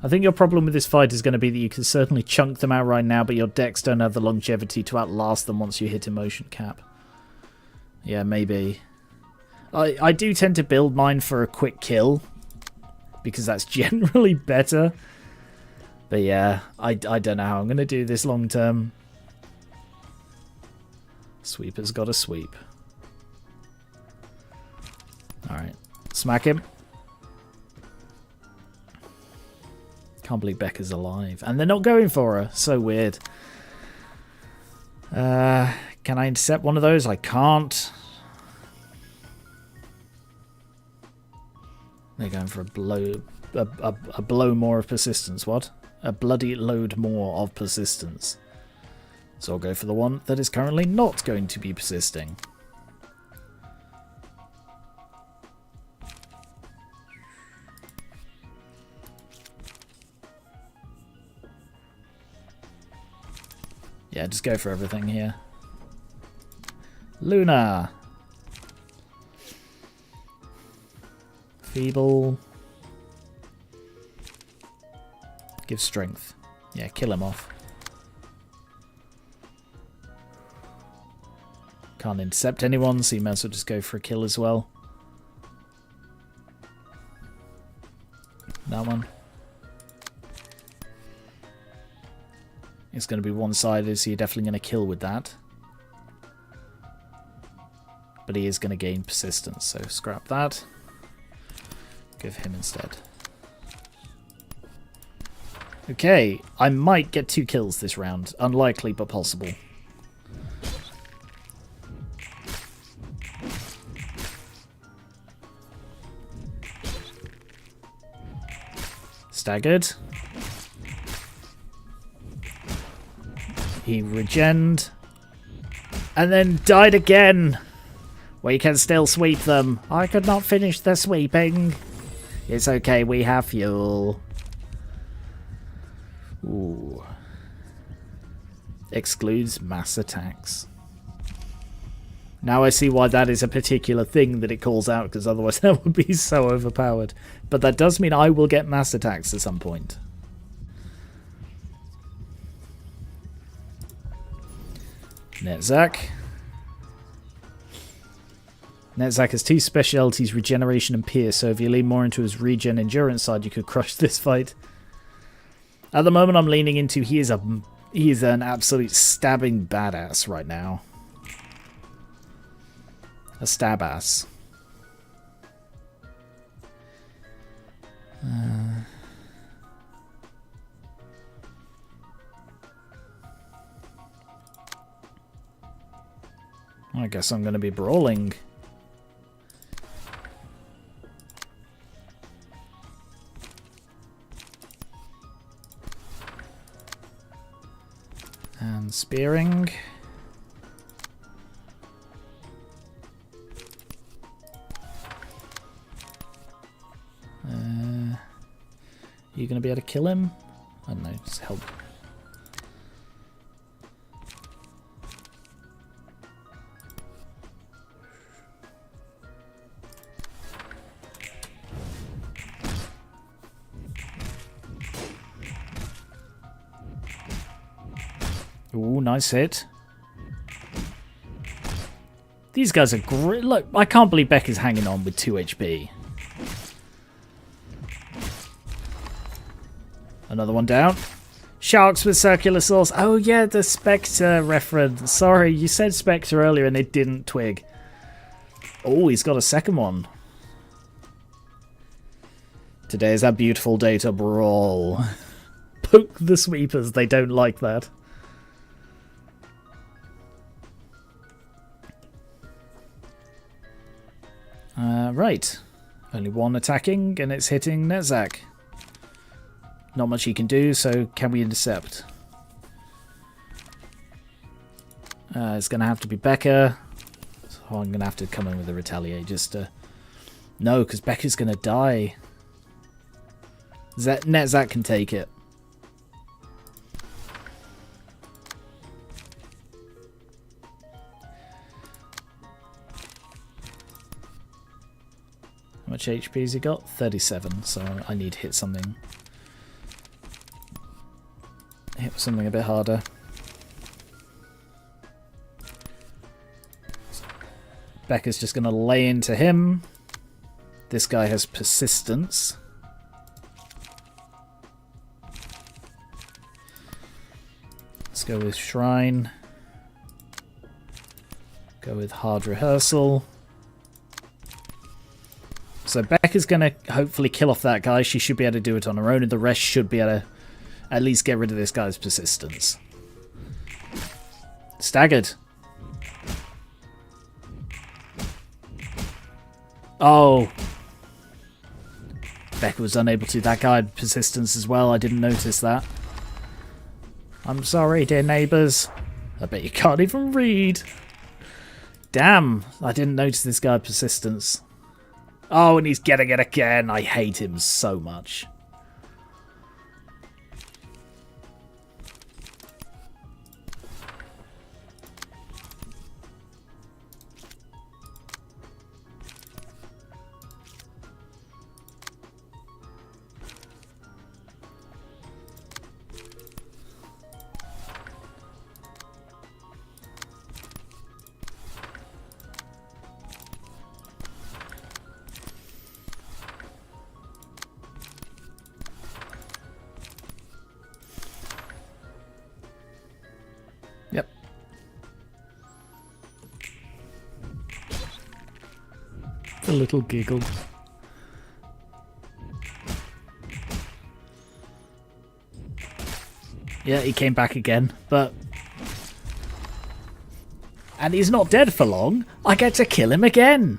I think your problem with this fight is going to be that you can certainly chunk them out right now, but your decks don't have the longevity to outlast them once you hit emotion cap. Yeah, maybe. I do tend to build mine for a quick kill, because that's generally better. But yeah, I don't know how I'm going to do this long term. Sweeper's got a sweep. Alright, smack him. Can't believe Becca's alive. And they're not going for her. So weird. Can I intercept one of those? I can't. They're going for a blow. A blow more of persistence. What? A bloody load more of persistence. So I'll go for the one that is currently not going to be persisting. Yeah, just go for everything here. Luna. Feeble. Give strength. Yeah, kill him off. Can't intercept anyone, so you might as well just go for a kill as well. That one. It's going to be one-sided, so you're definitely going to kill with that. But he is going to gain persistence, so scrap that. Give him instead. Okay, I might get 2 kills this round. Unlikely, but possible. Staggered. He regened. And then died again. We can still sweep them. I could not finish the sweeping. It's okay, we have fuel. Ooh. Excludes mass attacks. Now I see why that is a particular thing that it calls out, because otherwise that would be so overpowered. But that does mean I will get mass attacks at some point. Netzak. Netzak has 2 specialities, regeneration and pierce, so if you lean more into his regen endurance side, you could crush this fight. At the moment I'm leaning into, he is an absolute stabbing badass right now. A stab ass. I guess I'm going to be brawling. And spearing. You going to be able to kill him? I don't know, just help. Ooh, nice hit. These guys are great. Look, I can't believe Beck is hanging on with 2 HP. Another one down. Sharks with circular saws. Oh yeah, the Spectre reference. Sorry, you said Spectre earlier and it didn't twig. Oh, he's got a second one. Today is a beautiful day to brawl. Poke the sweepers, they don't like that. Right. Only one attacking and it's hitting Netzak. Not much he can do, so can we intercept? It's going to have to be Becca. So I'm going to have to come in with a retaliate just to... No, because Becca's going to die. Netzak can take it. How much HP has he got? 37, so I need to hit something. Hit something a bit harder. Becca's just going to lay into him. This guy has persistence. Let's go with Shrine. Go with Hard Rehearsal. So Becca's going to hopefully kill off that guy. She should be able to do it on her own, and the rest should be able to at least get rid of this guy's persistence. Staggered. Oh. Becca was unable to. That guy had persistence as well. I didn't notice that. I'm sorry, dear neighbours. I bet you can't even read. Damn. I didn't notice this guy had persistence. Oh, and he's getting it again. I hate him so much. A little giggle. Yeah, he came back again, but... And he's not dead for long. I get to kill him again.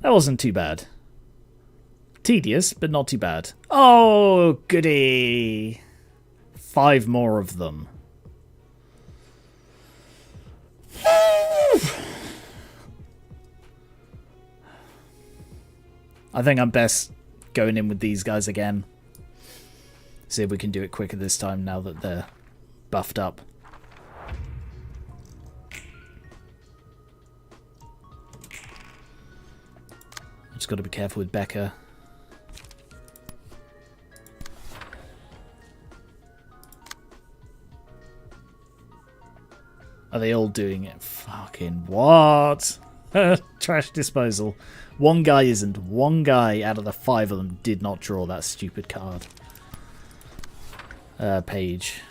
That wasn't too bad. Tedious, but not too bad. Oh, goody. 5 more of them. I think I'm best going in with these guys again. See if we can do it quicker this time now that they're buffed up. Just got to be careful with Becca. Are they all doing it? Fucking what? Trash disposal. One guy isn't. One guy out of the 5 of them did not draw that stupid card. Page.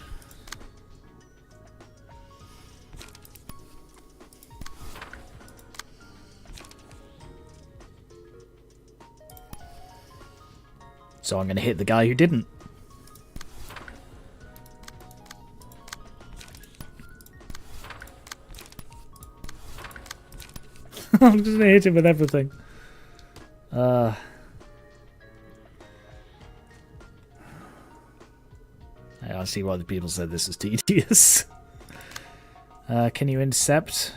So I'm going to hit the guy who didn't. I'm just going to hit him with everything. I see why the people said this is tedious. Can you intercept?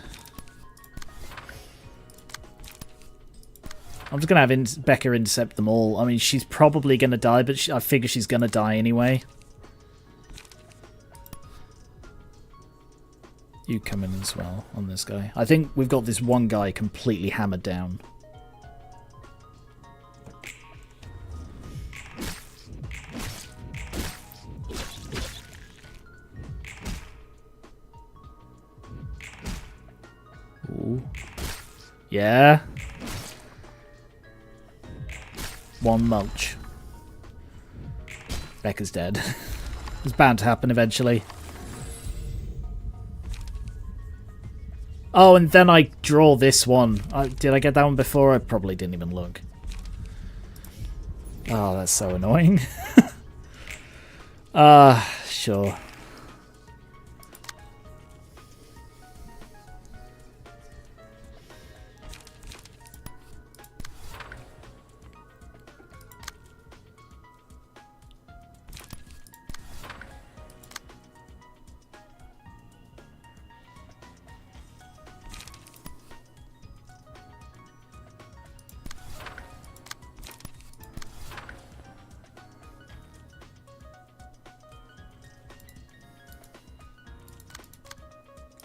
I'm just going to have Becca intercept them all. I mean, she's probably going to die, but I figure she's going to die anyway. You come in as well on this guy. I think we've got this one guy completely hammered down. Ooh. Yeah. One mulch. Becca's dead. It's bound to happen eventually. Oh, and then I draw this one. Did I get that one before? I probably didn't even look. Oh, that's so annoying. Sure.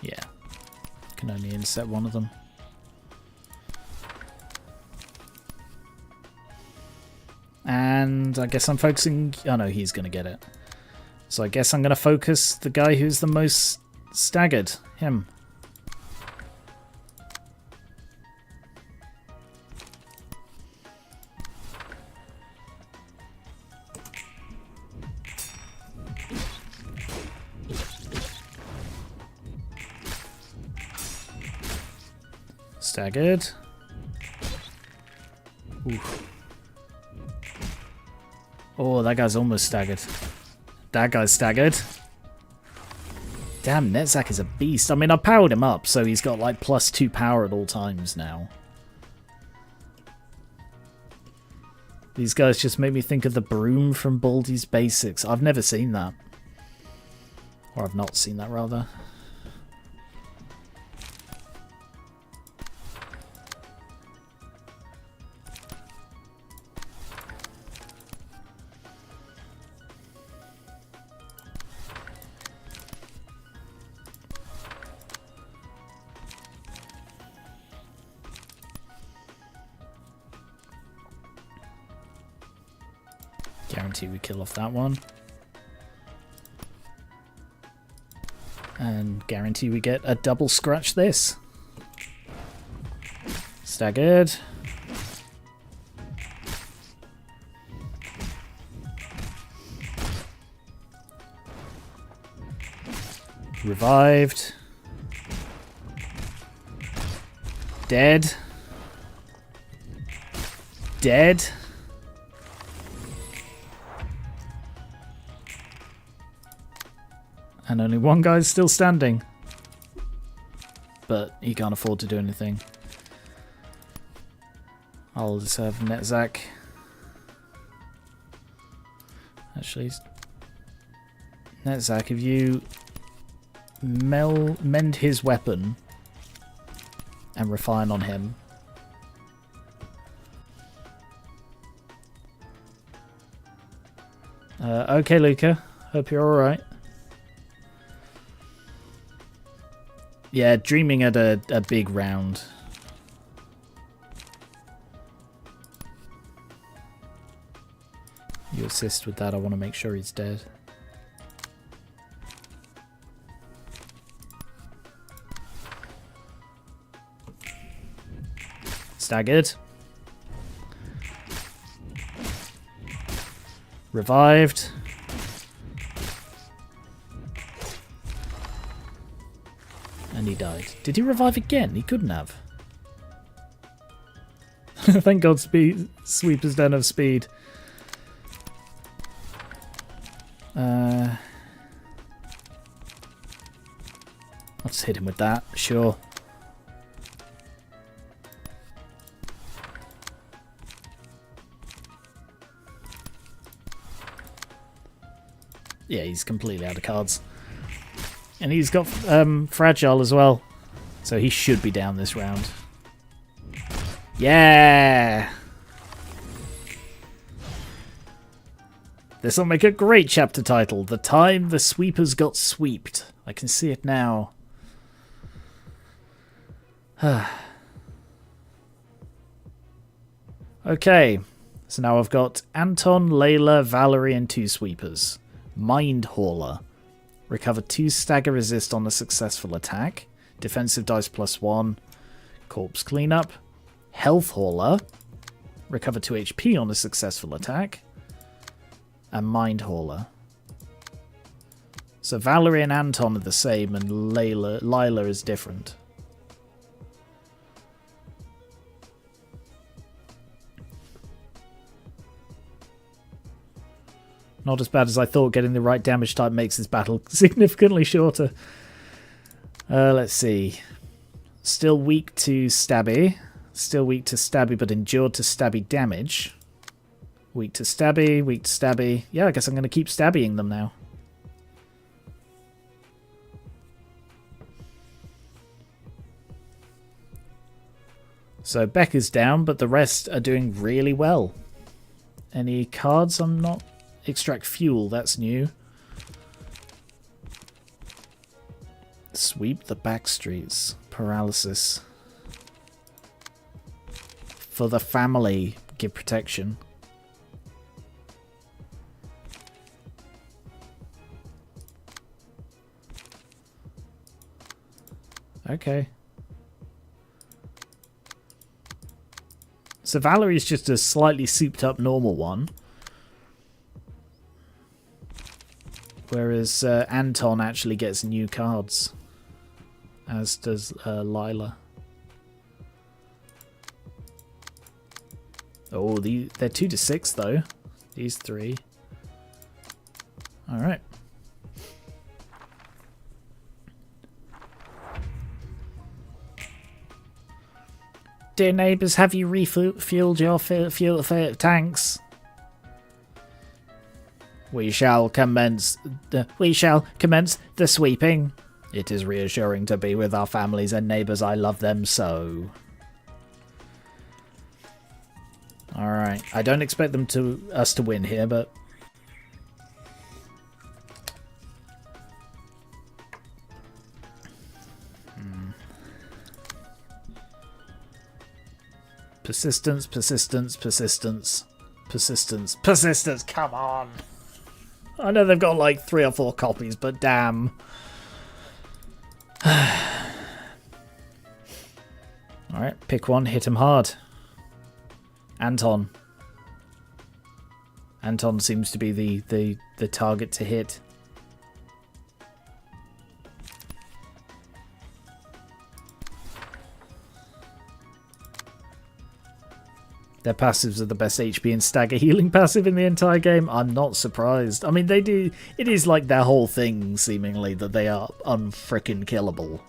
Yeah. Can only intercept one of them. And I guess I'm focusing... Oh no, he's going to get it. So I guess I'm going to focus the guy who's the most staggered. Him. Staggered. Oof. Oh, that guy's almost staggered. That guy's staggered. Damn, Netzak is a beast. I mean, I powered him up, so he's got like +2 power at all times now. These guys just make me think of the broom from Baldi's Basics. I've never seen that. Or I've not seen that, rather. Guarantee we kill off that one. And guarantee we get a double scratch this. Staggered. Revived. Dead. dead. And only one guy's still standing. But he can't afford to do anything. I'll just have Netzak. Actually, Netzak, if you mend his weapon and refine on him. Okay, Luca. Hope you're alright. Yeah, dreaming at a big round. You assist with that, I want to make sure he's dead. Staggered. Revived. And he died. Did he revive again? He couldn't have. Thank God Sweepers don't have speed. I'll just hit him with that, sure. Yeah, he's completely out of cards. And he's got Fragile as well. So he should be down this round. Yeah! This'll make a great chapter title. The time the sweepers got sweeped. I can see it now. Okay. So now I've got Anton, Layla, Valerie, and 2 sweepers. Mind Hauler. Recover 2 stagger resist on a successful attack. Defensive dice +1. Corpse Cleanup. Health Hauler. Recover 2 HP on a successful attack. And Mind Hauler. So Valerie and Anton are the same and Lila is different. Not as bad as I thought. Getting the right damage type makes this battle significantly shorter. Let's see. Still weak to Stabby. Still weak to Stabby, but endured to Stabby damage. Weak to Stabby, weak to Stabby. Yeah, I guess I'm going to keep Stabbying them now. So Becca's down, but the rest are doing really well. Any cards I'm not... Extract fuel, that's new. Sweep the back streets. Paralysis. For the family, give protection. Okay. So Valerie's just a slightly souped up normal one. Whereas Anton actually gets new cards. As does Lila. Oh, they're 2 to 6 though. These 3. Alright. Dear neighbours, have you refueled your fuel tanks? We shall commence the sweeping. It is reassuring to be with our families and neighbours. I love them so. Alright. I don't expect us to win here, but... Persistence, persistence, persistence, persistence, persistence, come on! I know they've got like 3 or 4 copies, but damn. Alright, pick one, hit him hard. Anton. Anton seems to be the target to hit. Their passives are the best HP and stagger healing passive in the entire game. I'm not surprised. I mean, they do. It is like their whole thing, seemingly, that they are unfrickin' killable.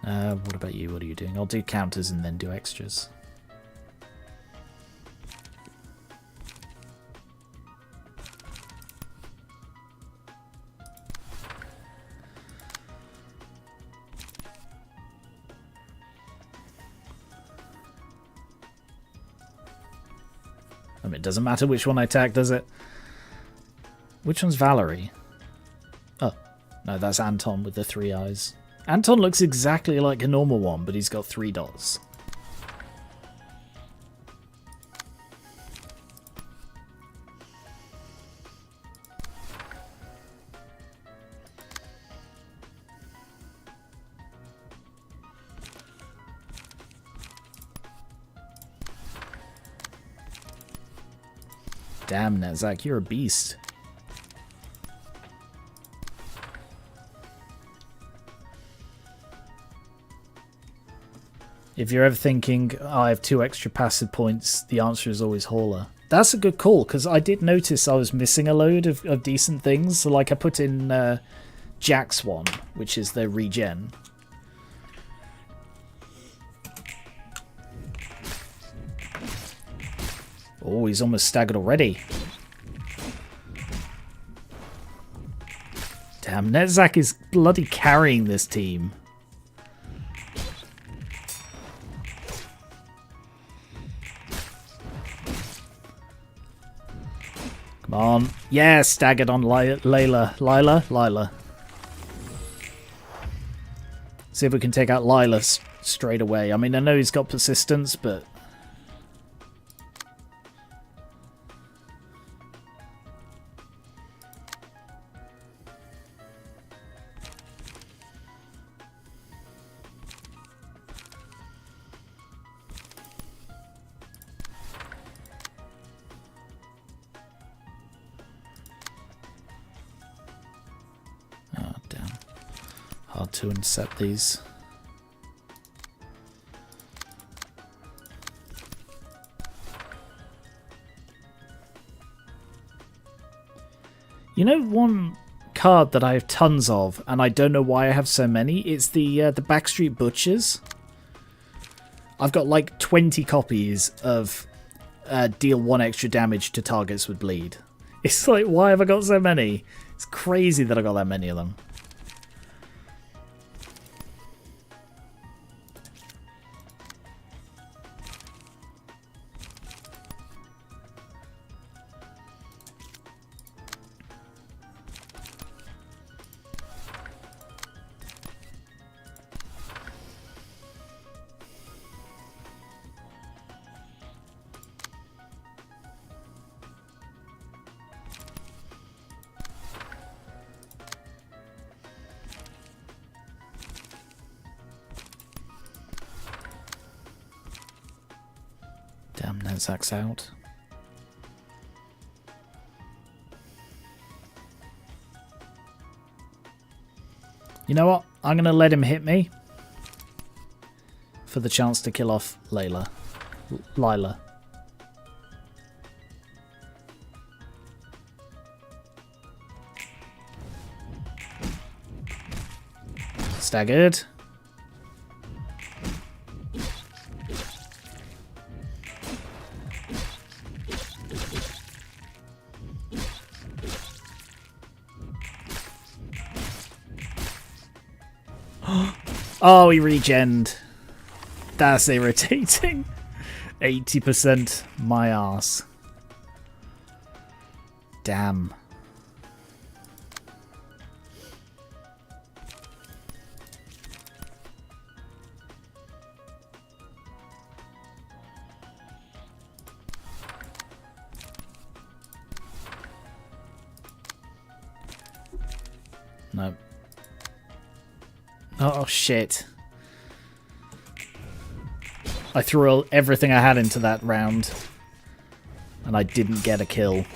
What about you? What are you doing? I'll do counters and then do extras. I mean, it doesn't matter which one I attack, does it? Which one's Valerie? Oh, no, that's Anton with the 3 eyes. Anton looks exactly like a normal one, but he's got 3 dots. Damn, Nezak, you're a beast. If you're ever thinking, oh, I have 2 extra passive points, the answer is always Hauler. That's a good call, because I did notice I was missing a load of decent things. So, like, I put in Jack's one, which is the regen. Oh, he's almost staggered already. Damn, Nezak is bloody carrying this team. Come on. Yeah, staggered on Lila. See if we can take out Lila straight away. I mean, I know he's got persistence, but... hard to intercept these. You know one card that I have tons of, and I don't know why I have so many? It's the Backstreet Butchers. I've got like 20 copies of deal 1 extra damage to targets with bleed. It's like, why have I got so many? It's crazy that I got that many of them. Damn, Nezak's out. You know what? I'm going to let him hit me for the chance to kill off Lila. Staggered. Oh, he regened. That's irritating. 80% my ass. Damn. No. Oh, shit. I threw everything I had into that round, and I didn't get a kill.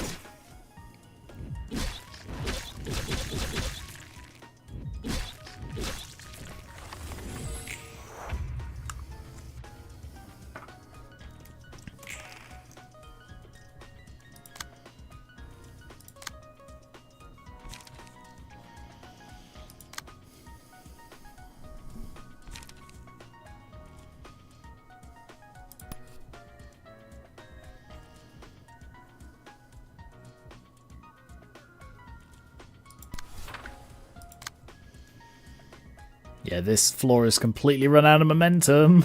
Yeah, this floor has completely run out of momentum.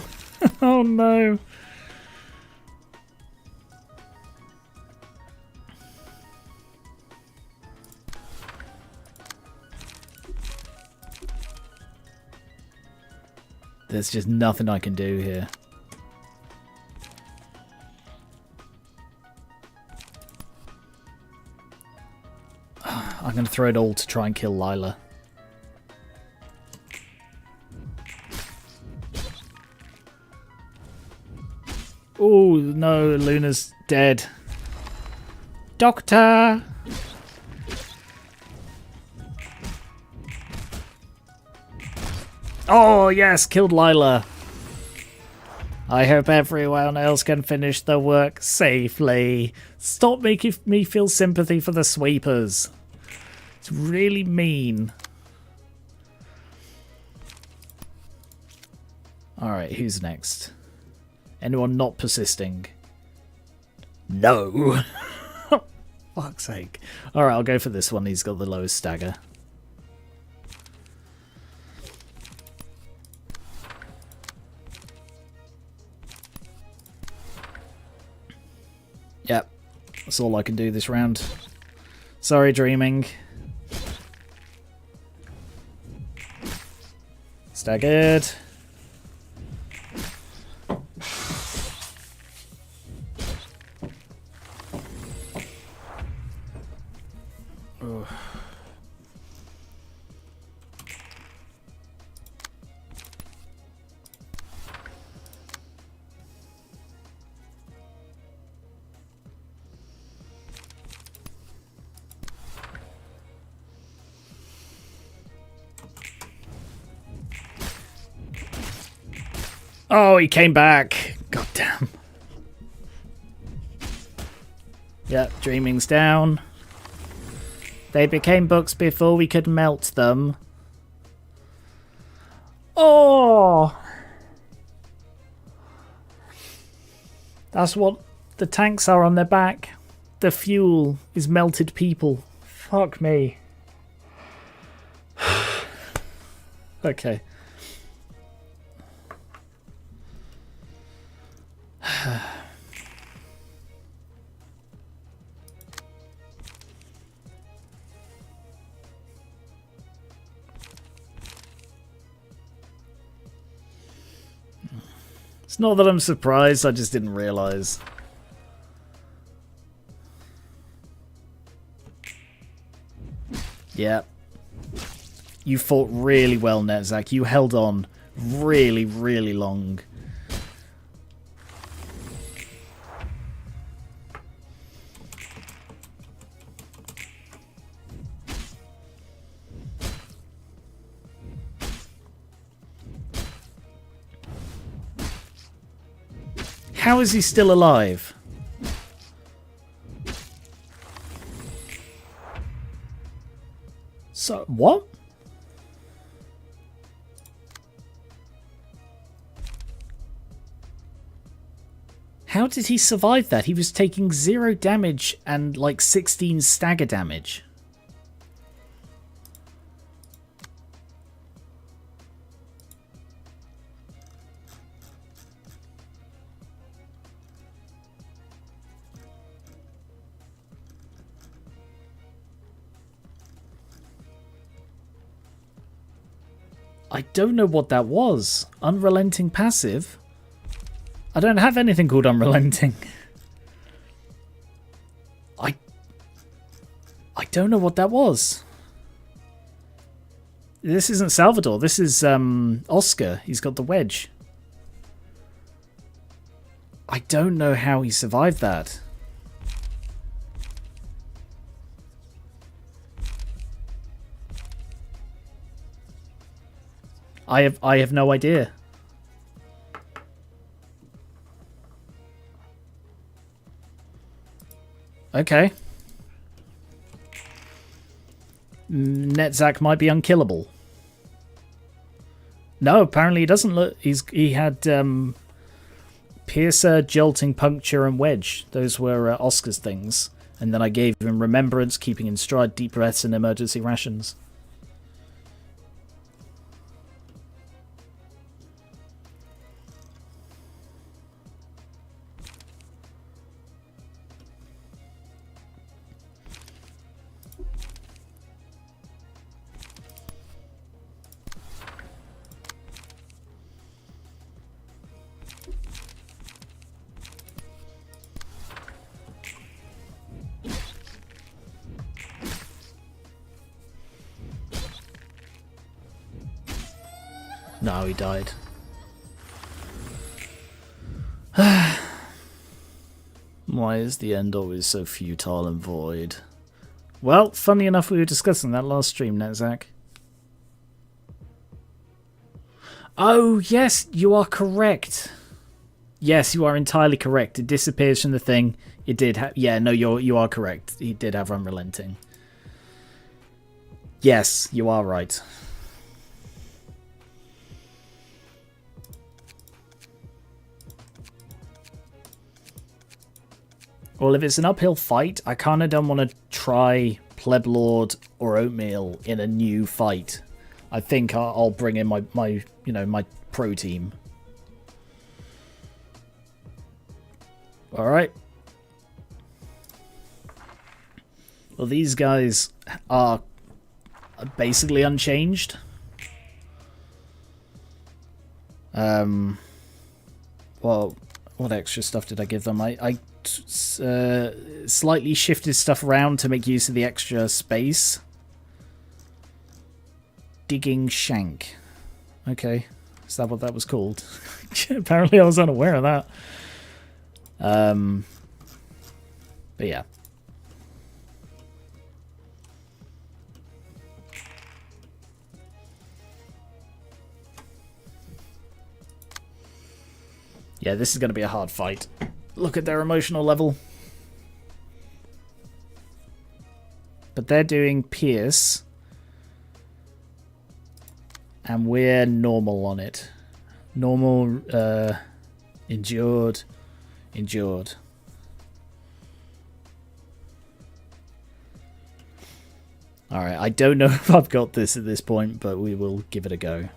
Oh no. There's just nothing I can do here. I'm going to throw it all to try and kill Lila. Oh no, Luna's dead. Doctor! Oh yes, killed Lila. I hope everyone else can finish the work safely. Stop making me feel sympathy for the sweepers. It's really mean. Alright, who's next? Anyone not persisting? No! Fuck's sake. Alright, I'll go for this one. He's got the lowest stagger. Yep. That's all I can do this round. Sorry, dreaming. Staggered. Ugh. Oh, he came back. God damn. Yep, dreaming's down. They became books before we could melt them. Oh! That's what the tanks are on their back. The fuel is melted people. Fuck me. Okay. It's not that I'm surprised, I just didn't realise. Yeah. You fought really well, Netzak. You held on really, really long. How is he still alive? So, what? How did he survive that? He was taking 0 damage and like 16 stagger damage. I don't know what that was. Unrelenting passive? I don't have anything called unrelenting. I don't know what that was. This isn't Salvador. This is Oscar. He's got the wedge. I don't know how he survived that. I have no idea. Okay. Netzak might be unkillable. No, apparently he doesn't look. He had piercer, jolting, puncture, and wedge. Those were Oscar's things. And then I gave him remembrance, keeping in stride, deep breaths, and emergency rations. No, he died. Why is the end always so futile and void? Well, funny enough, we were discussing that last stream, Netzach. Oh, yes, you are correct. Yes, you are entirely correct. It disappears from the thing. It did have... Yeah, no, you are correct. He did have Unrelenting. Yes, you are right. Well, if it's an uphill fight, I kind of don't want to try Pleblord or Oatmeal in a new fight. I think I'll bring in my my pro team. All right. Well, these guys are basically unchanged. Well, what extra stuff did I give them? I slightly shifted stuff around to make use of the extra space. Digging Shank. Okay. Is that what that was called? Apparently I was unaware of that. But yeah. Yeah, this is going to be a hard fight. Look at their emotional level. But they're doing Pierce. And we're normal on it. Normal, endured, endured. Alright, I don't know if I've got this at this point, but we will give it a go.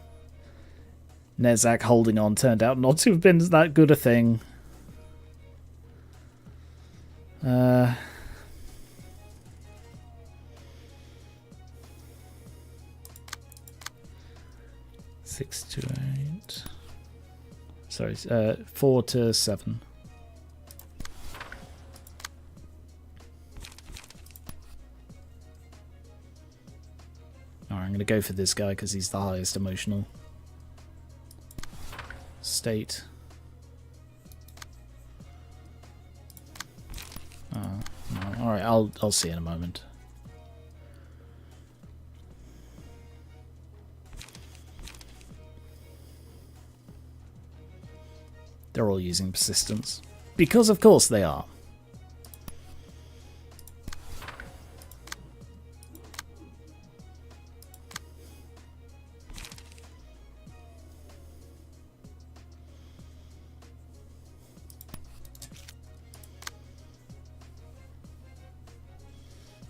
Netzach holding on turned out not to have been that good a thing. 6 to 8. Sorry, 4 to 7. Alright, I'm going to go for this guy because he's the highest emotional state. No. Alright, I'll see in a moment. They're all using persistence. Because of course they are.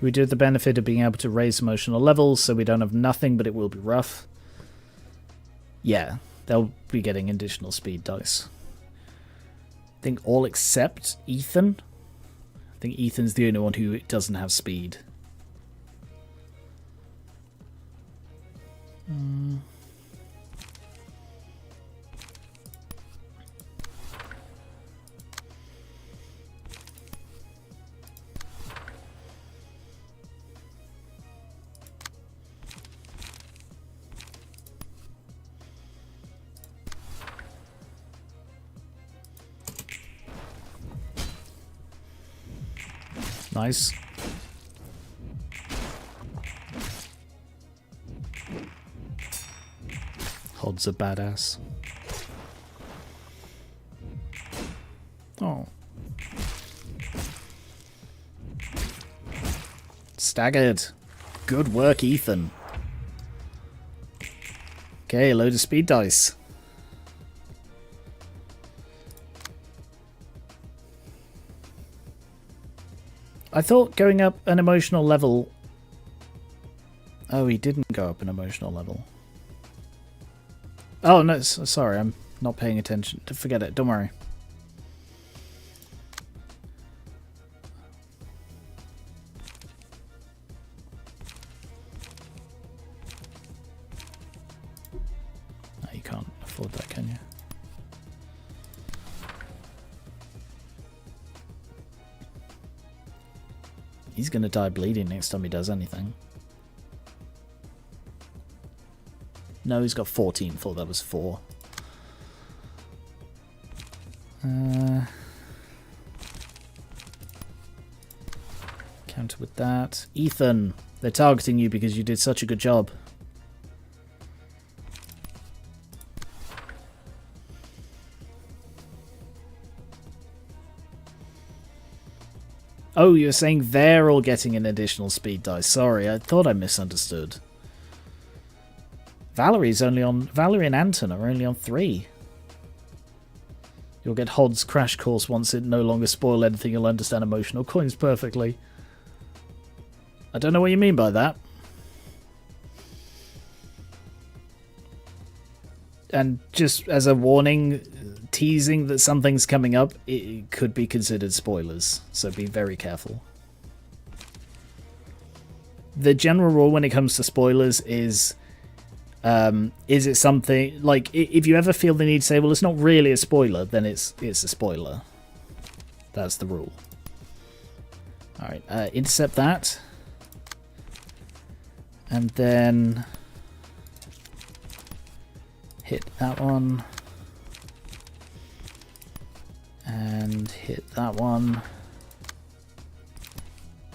We do have the benefit of being able to raise emotional levels, so we don't have nothing, but it will be rough. Yeah, they'll be getting additional speed dice. I think all except Ethan. I think Ethan's the only one who doesn't have speed. Nice. Hod's a badass. Oh. Staggered. Good work, Ethan. Okay, load of speed dice. I thought going up an emotional level... Oh, he didn't go up an emotional level. Oh, no, sorry, I'm not paying attention. Forget it, don't worry. No, you can't afford that, can you? He's going to die bleeding next time he does anything. No, he's got 14. Thought that was 4. Counter with that. Ethan, they're targeting you because you did such a good job. Oh, you're saying they're all getting an additional speed dice. Sorry, I thought I misunderstood. Valerie and Anton are only on 3. You'll get Hod's crash course once it no longer spoil anything. You'll understand emotional coins perfectly. I don't know what you mean by that. And just as a warning, teasing that something's coming up, it could be considered spoilers, so be very careful. The general rule when it comes to spoilers is it something, like, if you ever feel the need to say, well, it's not really a spoiler, then it's a spoiler. That's the rule. Alright, intercept that. And then hit that one. And hit that one.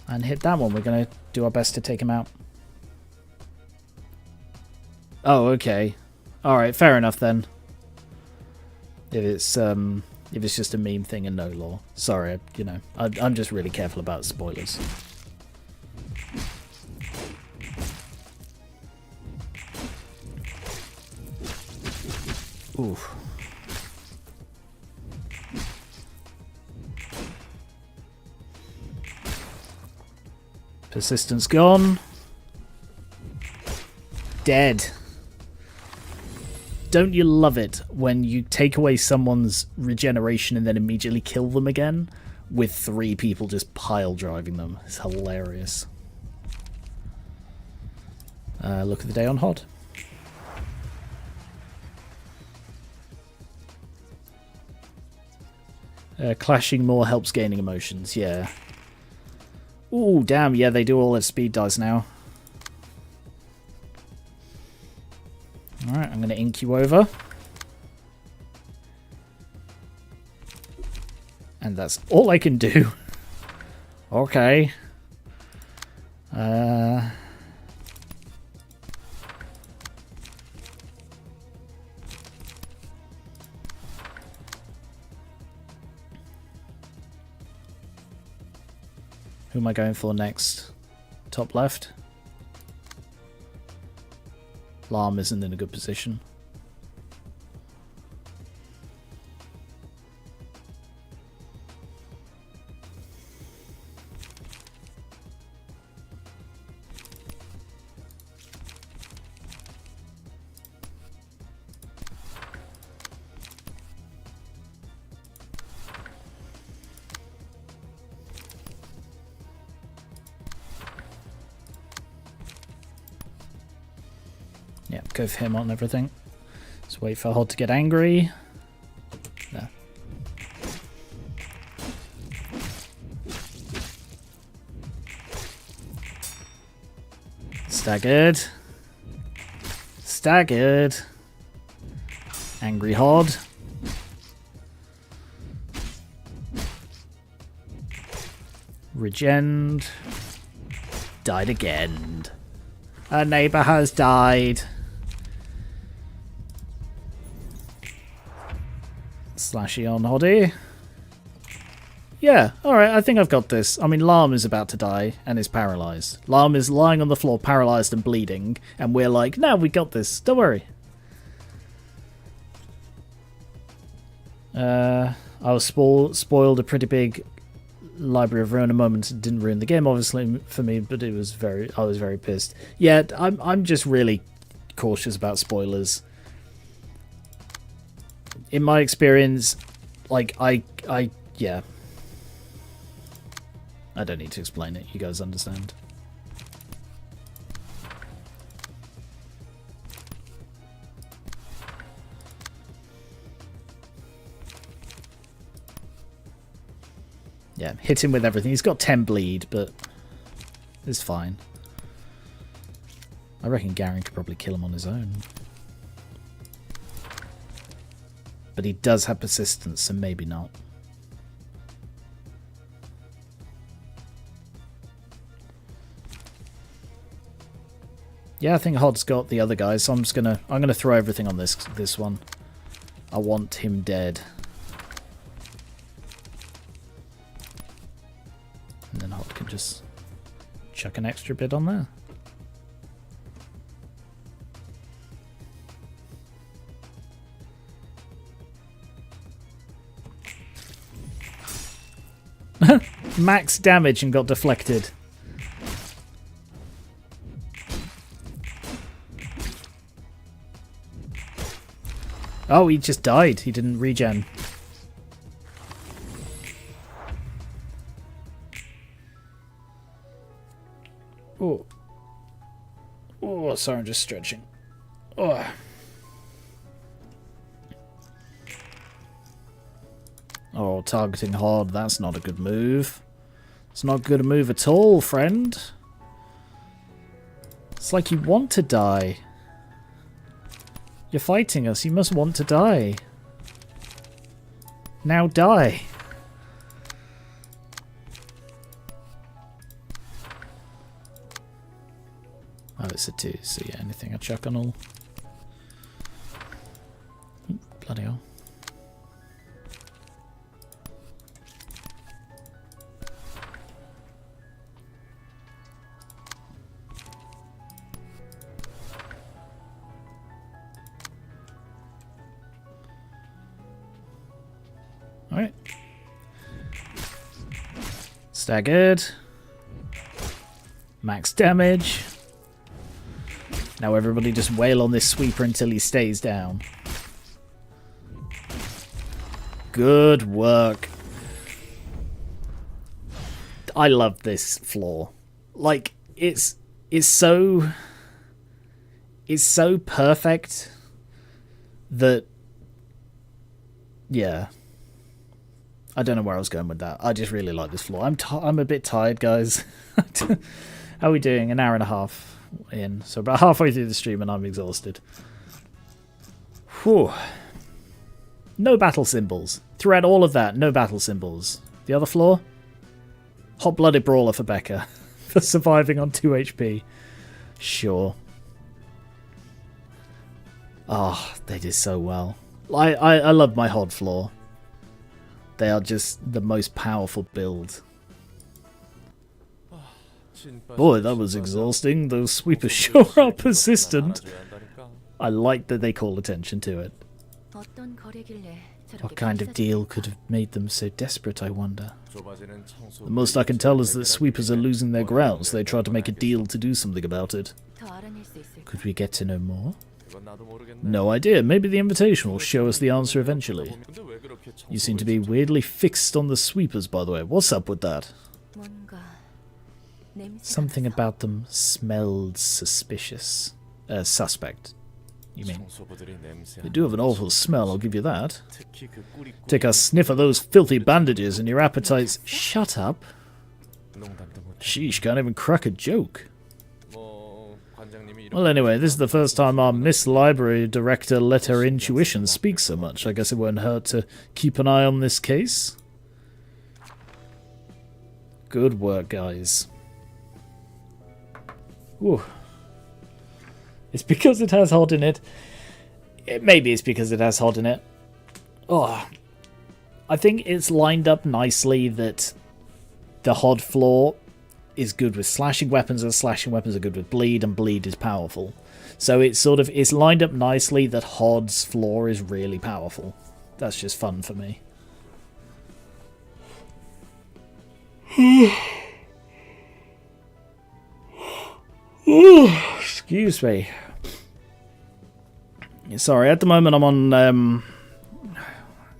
And hit that one. We're going to do our best to take him out. Oh, okay. Alright, fair enough then. If it's just a meme thing and no lore. Sorry, you know, I'm just really careful about spoilers. Oof. Persistence gone. Dead. Don't you love it when you take away someone's regeneration and then immediately kill them again with 3 people just pile driving them? It's hilarious. Look at the day on HOD. Clashing more helps gaining emotions, yeah. Ooh, damn, yeah, they do all their speed dice now. Alright, I'm going to ink you over. And that's all I can do. Okay. Who am I going for next? Top left. Lam isn't in a good position. Yeah, go for him on everything. Just wait for Hod to get angry. No. Staggered. Staggered. Angry Hod. Regened. Died again. A neighbor has died. Slashy on Hoddy. Yeah, alright, I think I've got this. I mean, Lam is about to die and is paralyzed. Lam is lying on the floor, paralyzed and bleeding, and we're like, no, we got this. Don't worry. I was spoiled a pretty big Library of Ruina moment. It didn't ruin the game, obviously, for me, but I was very pissed. Yeah, I'm just really cautious about spoilers. In my experience, like, yeah. I don't need to explain it. You guys understand. Yeah, hit him with everything. He's got 10 bleed, but it's fine. I reckon Garen could probably kill him on his own. But he does have persistence, so maybe not. Yeah, I think Hod's got the other guys, so I'm gonna throw everything on this one. I want him dead. And then Hod can just chuck an extra bit on there. Max damage and got deflected. Oh, he just died. He didn't regen. Oh. Oh, sorry, I'm just stretching. Oh. Oh, targeting hard. That's not a good move. It's not good a move at all, friend. It's like you want to die. You're fighting us. You must want to die. Now die. Oh, it's a 2. So yeah, anything I chuck on all. Bloody hell. Alright. Staggered. Max damage. Now everybody just wail on this sweeper until he stays down. Good work. I love this floor. Like, it's so perfect that, yeah. I don't know where I was going with that. I just really like this floor. I'm a bit tired, guys. How are we doing? An hour and a half in. So about halfway through the stream and I'm exhausted. Whew. No battle symbols. Throughout all of that, no battle symbols. The other floor? Hot-blooded brawler for Becca. For surviving on 2 HP. Sure. Oh, they did so well. I love my Hod floor. They are just the most powerful build. Boy, that was exhausting. Those sweepers sure are persistent. I like that they call attention to it. What kind of deal could have made them so desperate, I wonder? The most I can tell is that sweepers are losing their ground, so they try to make a deal to do something about it. Could we get to know more? No idea. Maybe the invitation will show us the answer eventually. You seem to be weirdly fixed on the sweepers, by the way. What's up with that? Something about them smelled suspicious. Suspect, you mean? They do have an awful smell, I'll give you that. Take a sniff of those filthy bandages and your appetite's... Shut up. Sheesh, can't even crack a joke. Well, anyway, this is the first time our Miss Library Director let her intuition speak so much. I guess it won't hurt to keep an eye on this case. Good work, guys. Ooh. It's because it has Hod in it. Maybe it's because it has Hod in it. Oh, I think it's lined up nicely that the Hod floor is good with slashing weapons, and slashing weapons are good with bleed, and bleed is powerful. So it's lined up nicely that Hod's floor is really powerful. That's just fun for me. Excuse me. Sorry, at the moment I'm on,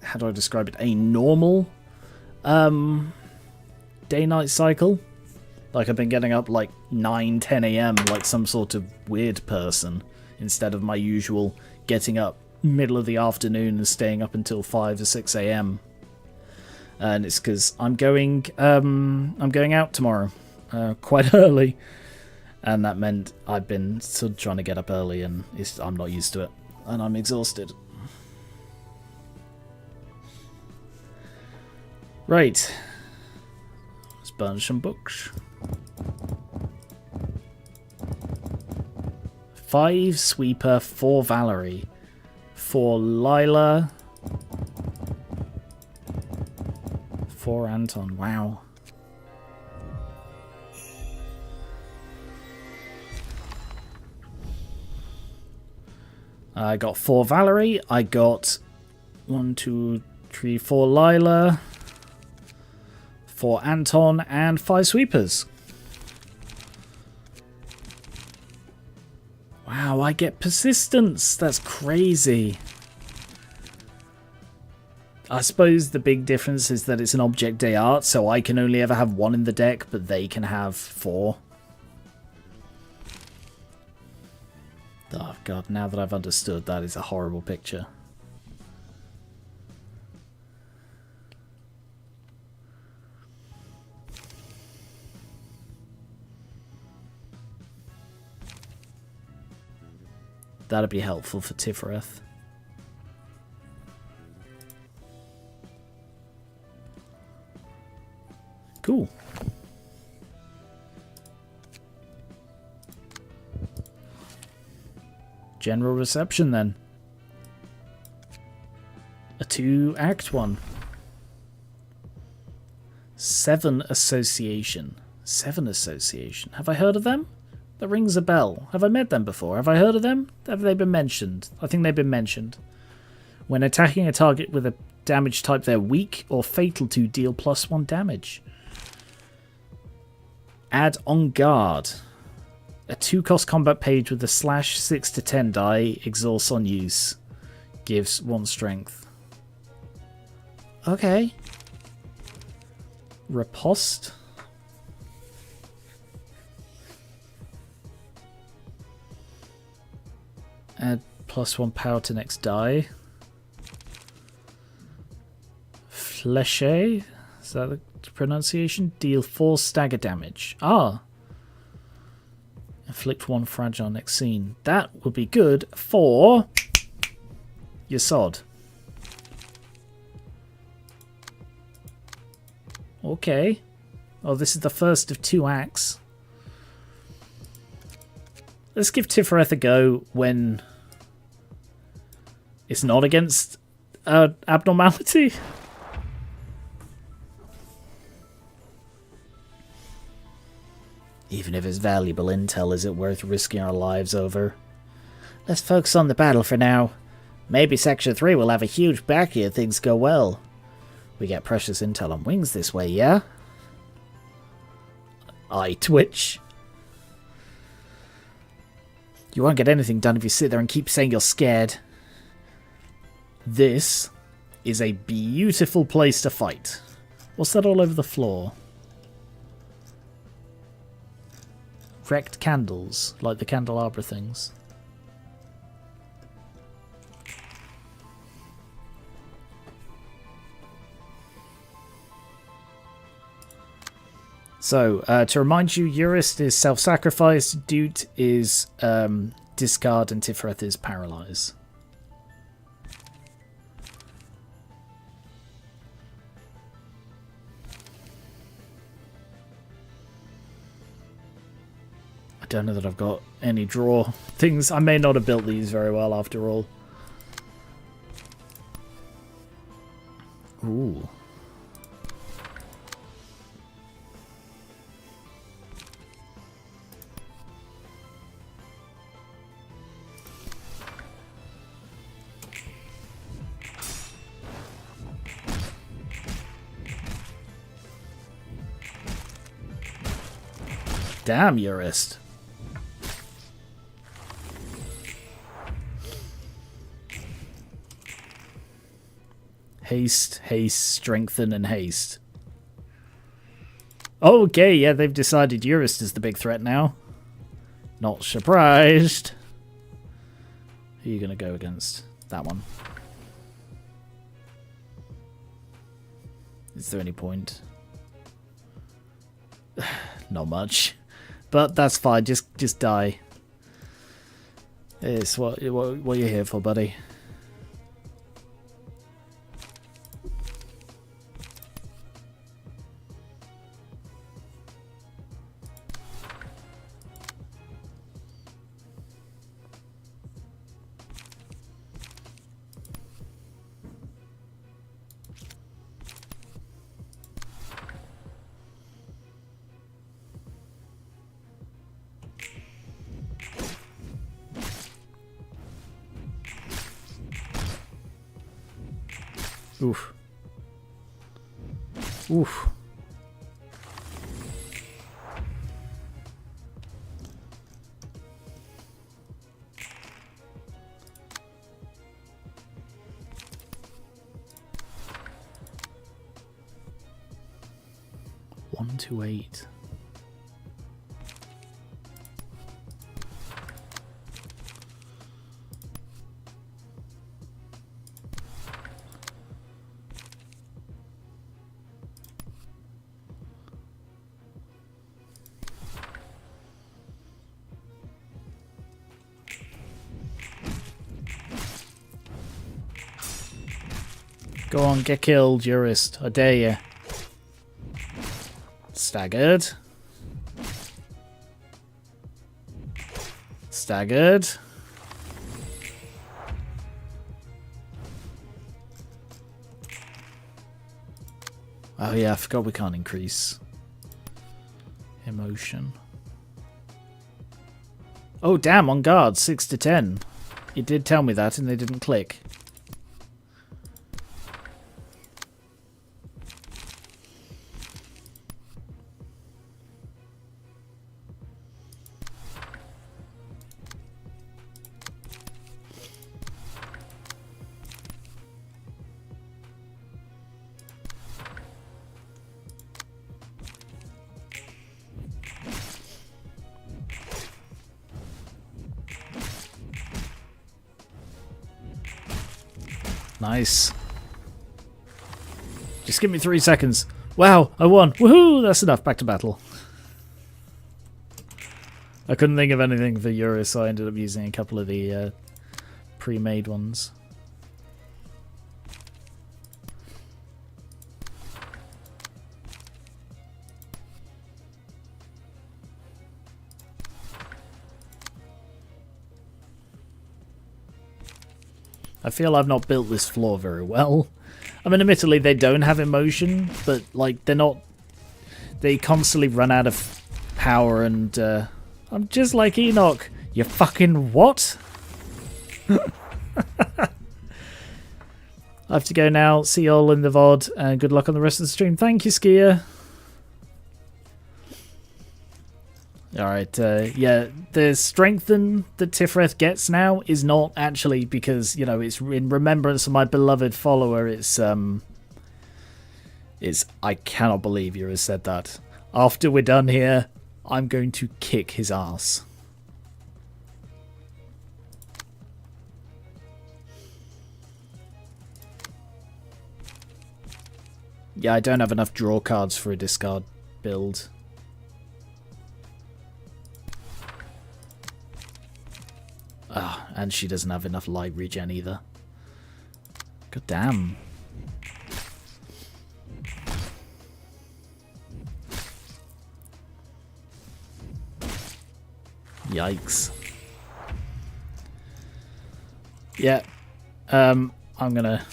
how do I describe it? A normal day-night cycle. Like, I've been getting up like 9, 10 a.m. like some sort of weird person, instead of my usual getting up middle of the afternoon and staying up until 5 or 6 a.m. And it's because I'm going out tomorrow, quite early. And that meant I've been sort of trying to get up early, and I'm not used to it. And I'm exhausted. Right. Let's burn some books. 5 Sweeper, 4 Valerie, 4 Lila, 4 Anton. Wow. I got 4 Valerie. I got 1, 2, 3, 4 Lila, 4 Anton, and 5 Sweepers. Wow, I get persistence. That's crazy. I suppose the big difference is that it's an object day art, so I can only ever have 1 in the deck, but they can have 4. Oh god, now that I've understood, that is a horrible picture. That'd be helpful for Tifereth. Cool. General reception then. A 2-act one. 7 Association. 7 Association. Have I heard of them? That rings a bell. Have I met them before? Have I heard of them? Have they been mentioned? I think they've been mentioned. When attacking a target with a damage type they're weak or fatal to, deal +1 damage. Add On Guard. A 2-cost combat page with a slash 6 to 10 die, exhausts on use. Gives 1 strength. Okay. Riposte. Add +1 power to next die. Fleche. Is that the pronunciation? Deal 4 stagger damage. Ah. Inflict 1 fragile next scene. That would be good for your sod. Okay. Oh, this is the first of 2 acts. Let's give Tifereth a go when it's not against abnormality. Even if it's valuable intel, is it worth risking our lives over? Let's focus on the battle for now. Maybe Section 3 will have a huge back if things go well. We get precious intel on wings this way, yeah? I twitch. You won't get anything done if you sit there and keep saying you're scared. This is a beautiful place to fight. What's that all over the floor? Wrecked candles, like the candelabra things. So, to remind you, Eurist is self-sacrifice, Doot is discard, and Tifereth is paralyze. I don't know that I've got any draw things. I may not have built these very well after all. Ooh. Damn, Eurist. Haste, haste, strengthen, and haste. Okay, yeah, they've decided Eurist is the big threat now. Not surprised. Who are you going to go against? That one. Is there any point? Not much. But that's fine, just die. It's what you're here for, buddy. Oof. Oof. One to 8. Go on, get killed, jurist. I dare you. Staggered. Staggered. Oh yeah, I forgot we can't increase emotion. Oh damn, on guard, 6 to 10. You did tell me that and they didn't click. Nice. Just give me 3 seconds. Wow, I won. Woohoo! That's enough. Back to battle. I couldn't think of anything for Eurus, so I ended up using a couple of the pre-made ones. I feel I've not built this floor very well. I mean, admittedly, they don't have emotion, but, like, they're not... They constantly run out of power, and, I'm just like Enoch. You fucking what? I have to go now. See you all in the VOD, and good luck on the rest of the stream. Thank you, Skier. Alright, yeah, the strengthen that Tifreth gets now is not actually because, you know, it's in remembrance of my beloved follower. It's I cannot believe you have said that. After we're done here, I'm going to kick his ass. Yeah, I don't have enough draw cards for a discard build. Ah, and she doesn't have enough light regen either. God damn. Yikes. Yeah. I'm gonna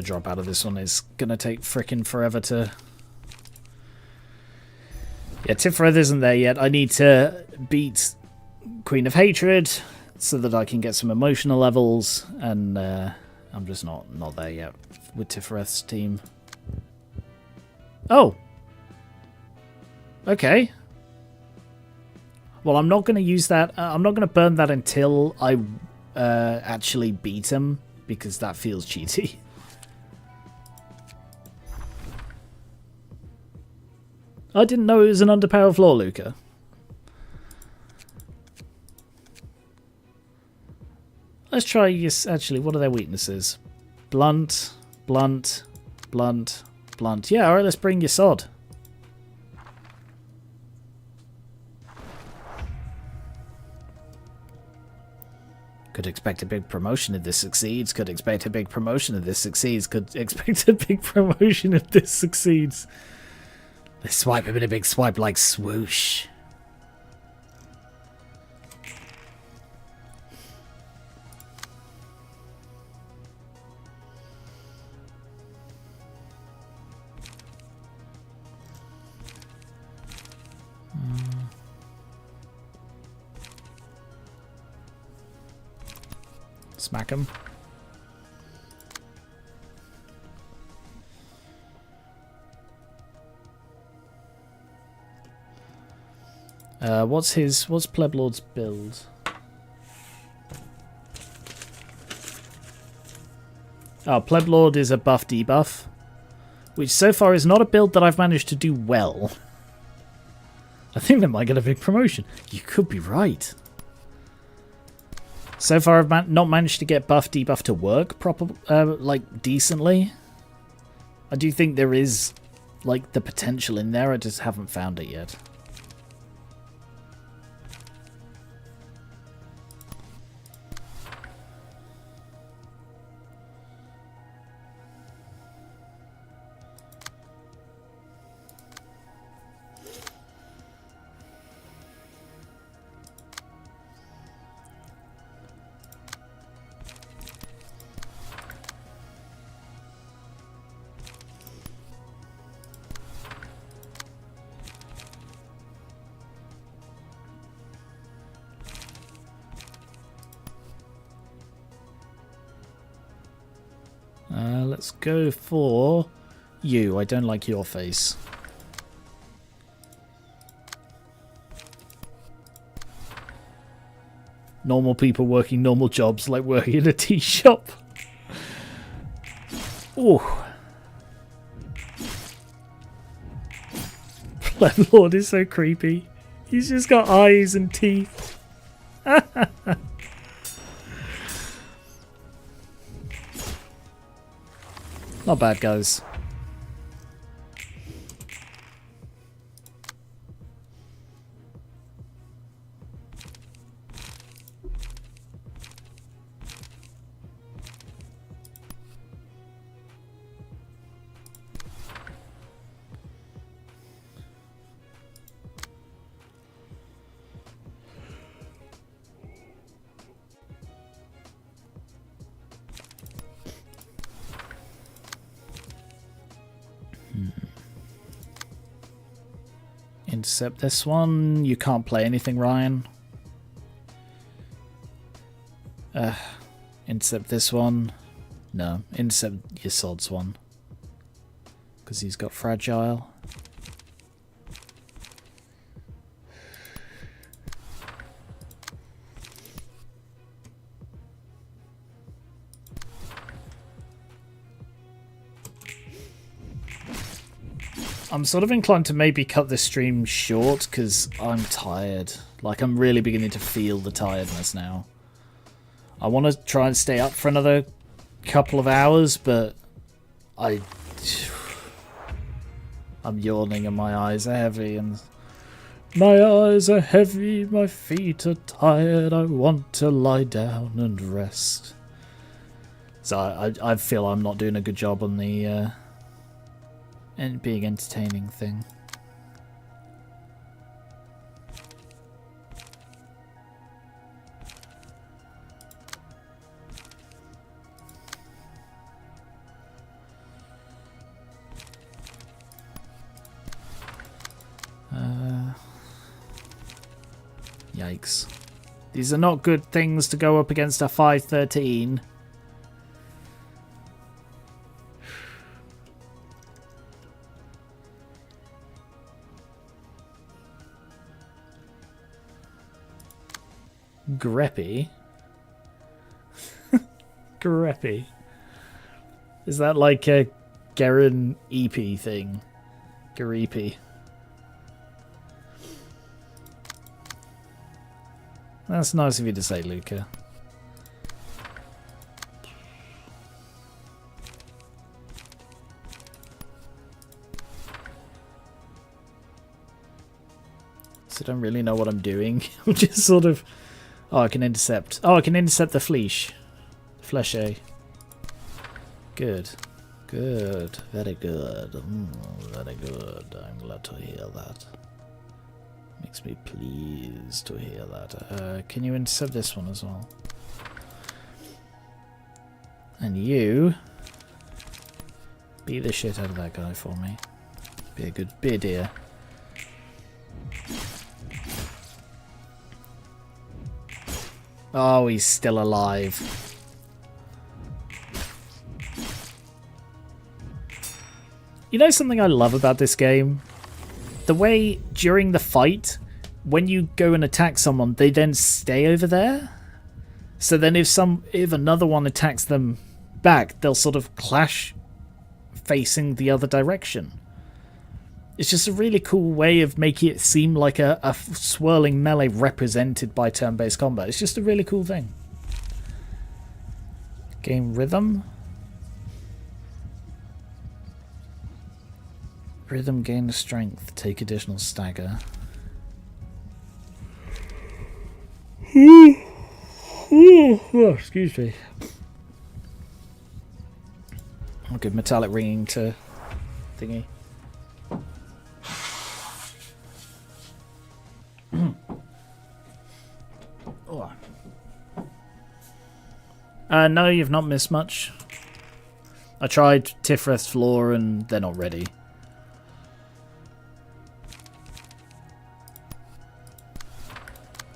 drop out of this one. It's gonna take frickin' forever to... Yeah, Tifreth isn't there yet. I need to beat Queen of Hatred so that I can get some emotional levels, and I'm just not there yet with Tifreth's team. Oh! Okay. Well, I'm not going to use that. I'm not going to burn that until I actually beat him, because that feels cheaty. I didn't know it was an underpowered floor, Luca. Let's try this. Actually, what are their weaknesses? Blunt, blunt, blunt, blunt. Yeah, alright, let's bring your sod. Could expect a big promotion if this succeeds. Could expect a big promotion if this succeeds. Could expect a big promotion if this succeeds. Let's swipe him in a big swipe like swoosh. Smack him. What's Pleblord's build? Oh, Pleblord is a buff debuff, which so far is not a build that I've managed to do well. I think that might get a big promotion. You could be right. So far I've not managed to get buff debuff to work like decently. I do think there is like the potential in there, I just haven't found it yet. Let's go for you. I don't like your face. Normal people working normal jobs, like working in a tea shop. Ooh. Landlord is so creepy. He's just got eyes and teeth. Not bad, guys. Intercept this one. You can't play anything, Ryan. Intercept this one. No, intercept your Sod's one. Because he's got fragile. I'm sort of inclined to maybe cut this stream short because I'm tired. Like, I'm really beginning to feel the tiredness now. I want to try and stay up for another couple of hours, but I'm yawning and my eyes are heavy. And my eyes are heavy, my feet are tired. I want to lie down and rest. So I feel I'm not doing a good job on the and being entertaining thing. Yikes. These are not good things to go up against a 513. Greppy? Greppy. Is that like a Garen EP thing? Gareepy. That's nice of you to say, Luca. So I don't really know what I'm doing. I'm just sort of... Oh, I can intercept. Oh, I can intercept the flesh. Fleshy. Good. Good. Very good. Very good. I'm glad to hear that. Makes me pleased to hear that. Can you intercept this one as well? And you... beat the shit out of that guy for me. Be a good... be a dear. Oh, he's still alive. You know something I love about this game? The way, during the fight, when you go and attack someone, they then stay over there. So then if another one attacks them back, they'll sort of clash facing the other direction. It's just a really cool way of making it seem like a swirling melee represented by turn-based combat. It's just a really cool thing. Game rhythm. Rhythm gain strength. Take additional stagger. Oh, excuse me. I'll give metallic ringing to thingy. No, you've not missed much. I tried Tifreth's floor and they're not ready.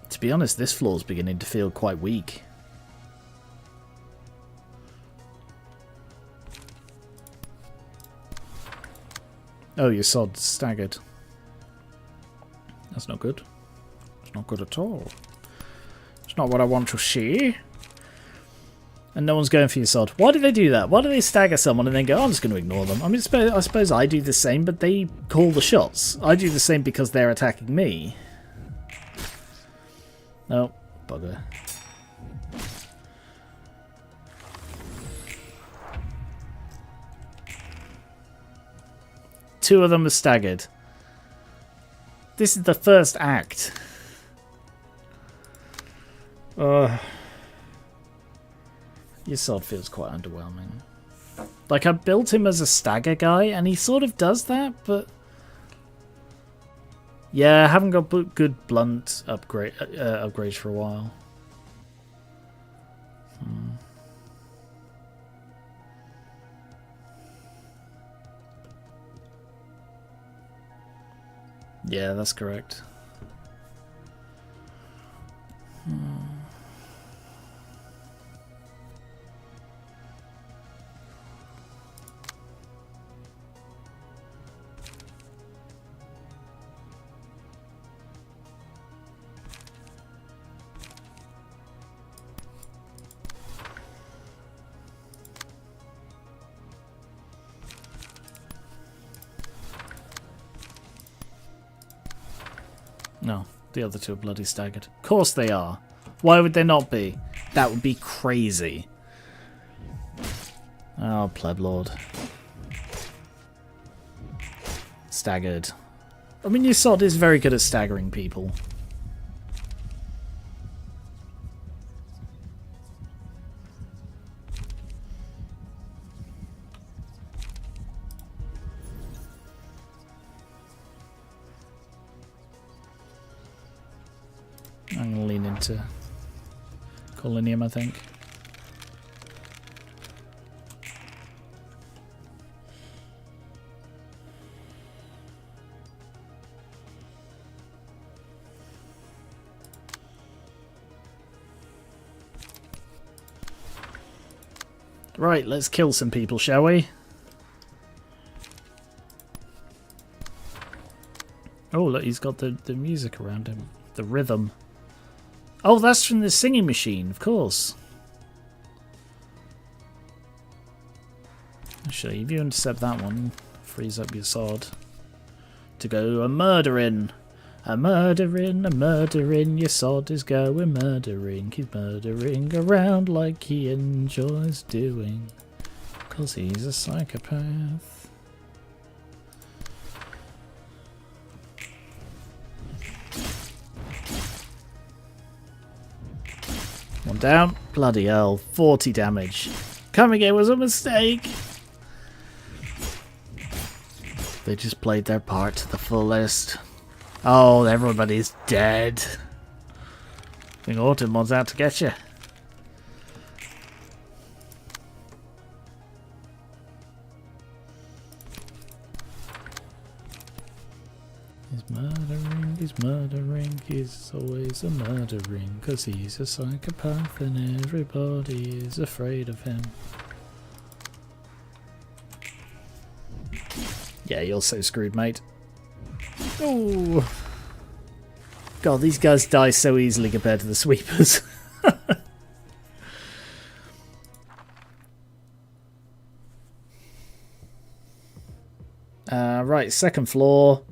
To be honest, this floor's beginning to feel quite weak. Oh, your sod's staggered. That's not good. It's not good at all. It's not what I want to see. And no one's going for your sod. Why do they do that? Why do they stagger someone and then go, I'm just going to ignore them? I mean, I suppose I do the same, but they call the shots. I do the same because they're attacking me. No, bugger. Two of them are staggered. This is the first act. Your sword feels quite underwhelming. Like, I built him as a stagger guy, and he sort of does that, but... Yeah, I haven't got good blunt upgrades for a while. Yeah, that's correct. No, the other two are bloody staggered. Of course they are. Why would they not be? That would be crazy. Oh, pleb lord. Staggered. I mean, your sod is very good at staggering people. I'm going to lean into Colinium, I think. Right, let's kill some people, shall we? Oh, look, he's got the music around him. The rhythm. Oh, that's from the singing machine, of course. Actually, if you intercept that one, frees up your sword to go a murdering. A murdering, your sword is going murdering. He's murdering around like he enjoys doing. 'Cause he's a psychopath. One down. Bloody hell. 40 damage. Coming in was a mistake. They just played their part to the fullest. Oh, everybody's dead. I think Autumn's out to get you. He's murdering, he's always a murdering, 'cause he's a psychopath and everybody is afraid of him. Yeah, you're so screwed, mate. Oh, God, these guys die so easily compared to the sweepers. Right, second floor.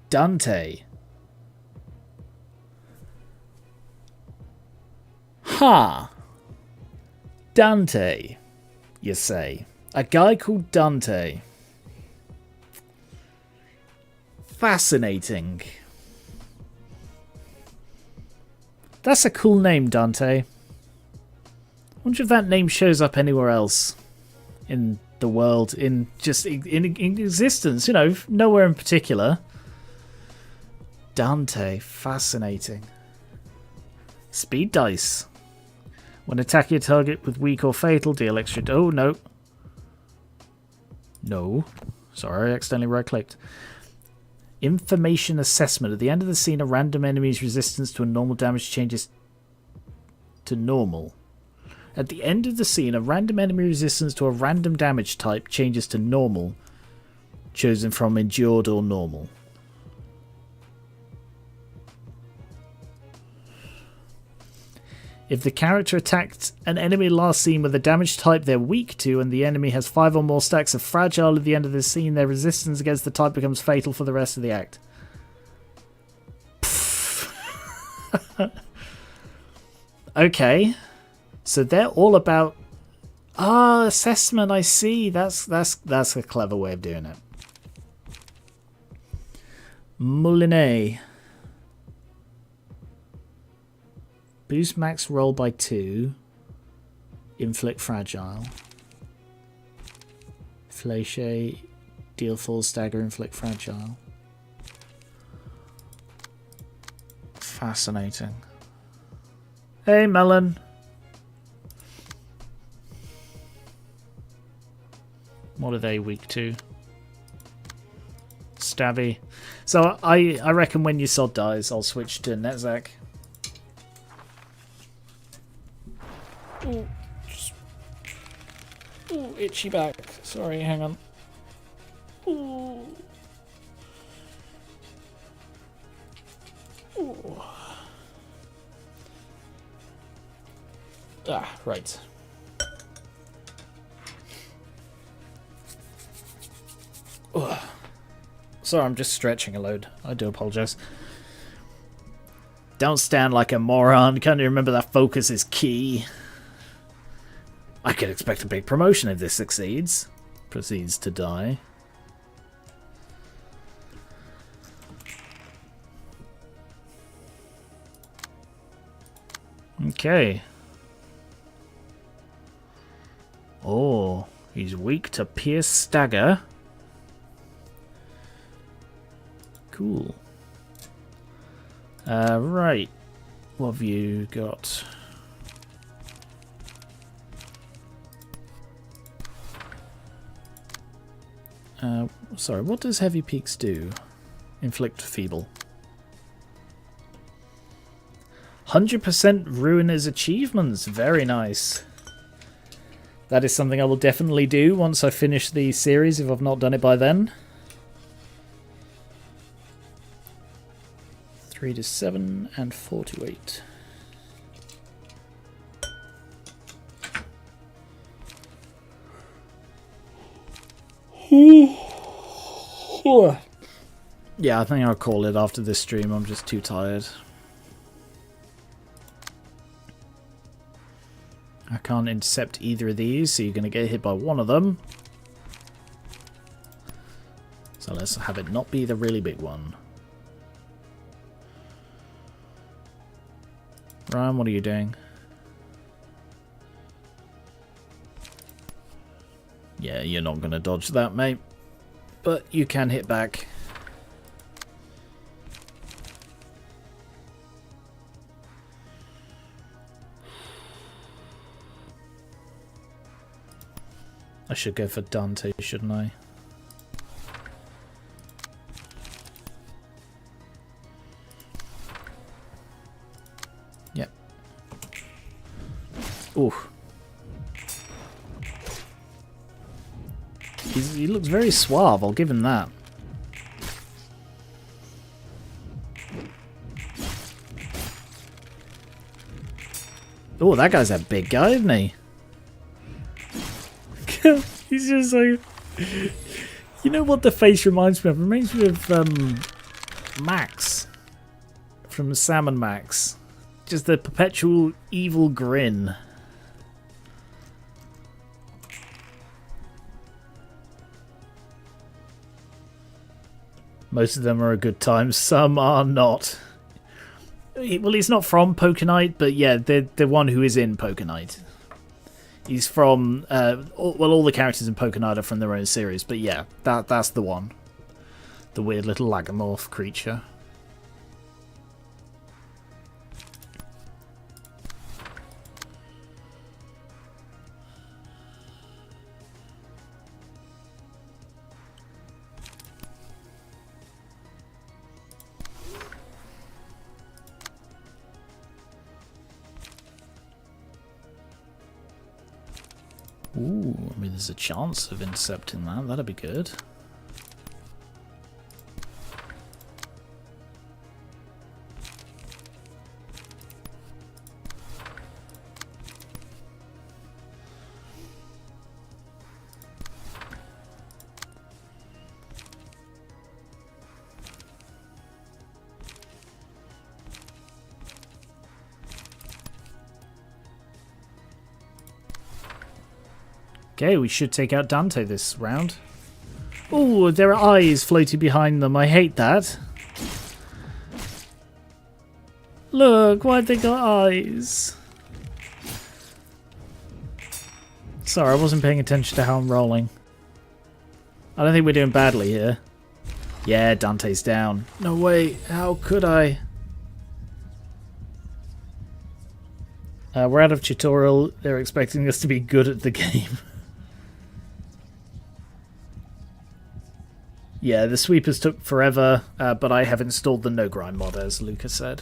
Dante. Ha! Dante, you say. A guy called Dante. Fascinating. That's a cool name, Dante. I wonder if that name shows up anywhere else in the world, in existence, you know, nowhere in particular. Dante, fascinating. Speed dice. When attacking a target with weak or fatal, deal extra... Oh, no. No. Sorry, I accidentally right-clicked. Information assessment. At the end of the scene, a random enemy's resistance to a normal damage changes to normal. At the end of the scene, a random enemy resistance to a random damage type changes to normal, chosen from endured or normal. If the character attacked an enemy last scene with a damage type they're weak to, and the enemy has 5 or more stacks of fragile at the end of the scene, their resistance against the type becomes fatal for the rest of the act. Okay. So they're all about... Ah, assessment, I see. That's a clever way of doing it. Moulinet. Boost max roll by 2. Inflict fragile. Fleche. Deal full stagger, inflict fragile. Fascinating. Hey, Melon. What are they weak to? Stabby. So I reckon when your sod dies, I'll switch to Netzach. Ooh, ooh, itchy back. Sorry, hang on. Ooh. Ooh. Ah, right. Ugh. Sorry, I'm just stretching a load. I do apologise. Don't stand like a moron. Can't you remember that focus is key? I could expect a big promotion if this succeeds. Proceeds to die. Okay. Oh, he's weak to pierce stagger. Cool. Right. What have you got? Sorry, what does Heavy Peaks do? Inflict feeble. 100% Ruina's achievements. Very nice. That is something I will definitely do once I finish the series, if I've not done it by then. 3 to 7 and 4 to 8. Yeah, I think I'll call it after this stream. I'm just too tired. I can't intercept either of these, so you're going to get hit by one of them. So let's have it not be the really big one. Ryan, what are you doing? Yeah, you're not going to dodge that, mate. But you can hit back. I should go for Dante, shouldn't I? Yep. Ooh. He looks very suave, I'll give him that. Oh, that guy's a big guy, isn't he? He's just like... You know what the face reminds me of? It reminds me of Max. From Sam and Max. Just the perpetual evil grin. Most of them are a good time, some are not. Well, he's not from Pokénite, but yeah, the one who is in Pokénite. He's from, all the characters in Pokénite are from their own series, but yeah, that's the one. The weird little lagomorph creature. Ooh, I mean, there's a chance of intercepting that. That'd be good. Okay, we should take out Dante this round. Oh, there are eyes floating behind them. I hate that. Look, why have they got eyes? Sorry, I wasn't paying attention to how I'm rolling. I don't think we're doing badly here. Yeah, Dante's down. No way, how could I? We're out of tutorial. They're expecting us to be good at the game. Yeah, the sweepers took forever, but I have installed the no grind mod, as Lucas said.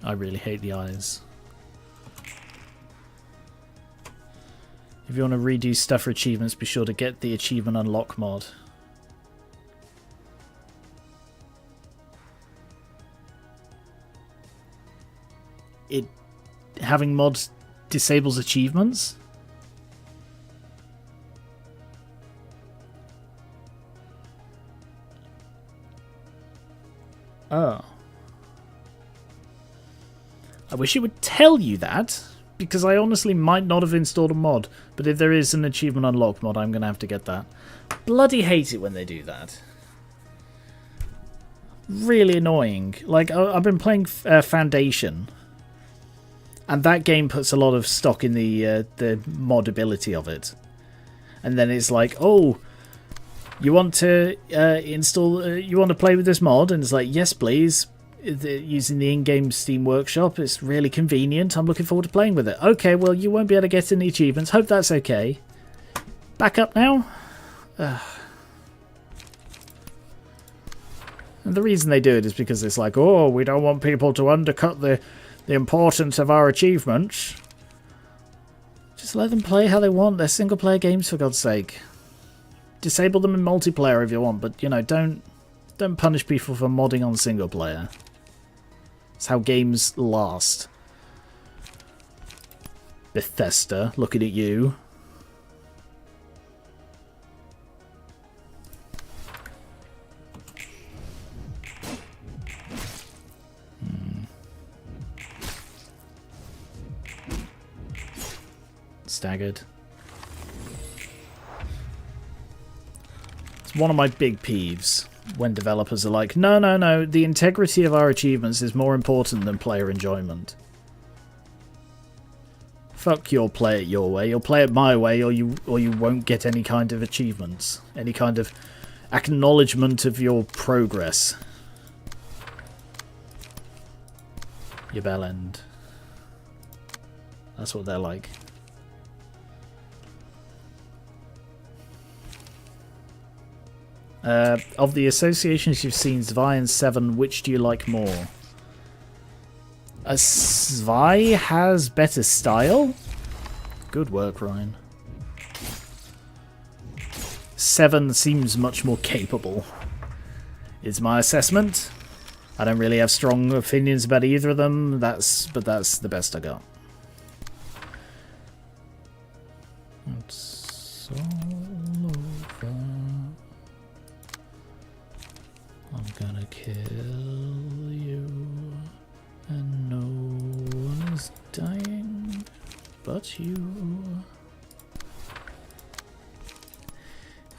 I really hate the eyes. If you want to redo stuff for achievements, be sure to get the achievement unlock mod. Having mods disables achievements? Oh. I wish it would tell you that, because I honestly might not have installed a mod, but if there is an achievement unlock mod, I'm going to have to get that. Bloody hate it when they do that. Really annoying. Like, I've been playing Foundation, and that game puts a lot of stock in the modability of it. And then it's like, oh, you want to you want to play with this mod? And it's like, yes, please. Using the in-game Steam Workshop, it's really convenient. I'm looking forward to playing with it. Okay, well, you won't be able to get any achievements. Hope that's okay. Back up now. And the reason they do it is because it's like, oh, we don't want people to undercut the importance of our achievements. Just let them play how they want. They're single-player games, for God's sake. Disable them in multiplayer if you want, but, you know, don't punish people for modding on single-player. It's how games last. Bethesda, looking at you. Staggered. It's one of my big peeves. When developers are like, no, the integrity of our achievements is more important than player enjoyment. Fuck, you'll play it your way. You'll play it my way, or you won't get any kind of achievements, any kind of acknowledgement of your progress. Your bell end. That's what they're like. Of the associations you've seen, Zvi and Seven, which do you like more? A Svi has better style? Good work, Ryan. 7 seems much more capable, is my assessment. I don't really have strong opinions about either of them, but that's the best I got. It's all over. I'm gonna kill you, and no one is dying but you.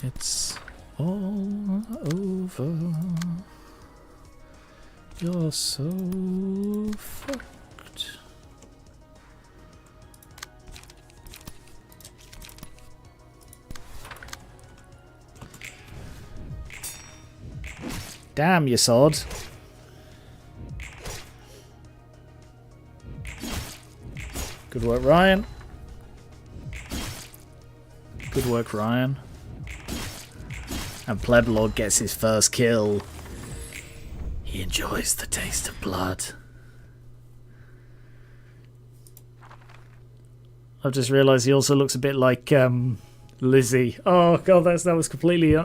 It's all over. You're so fucked. Damn, you sod. Good work, Ryan. Good work, Ryan. And Pleblord gets his first kill. He enjoys the taste of blood. I've just realised he also looks a bit like Lizzie. Oh god, that was completely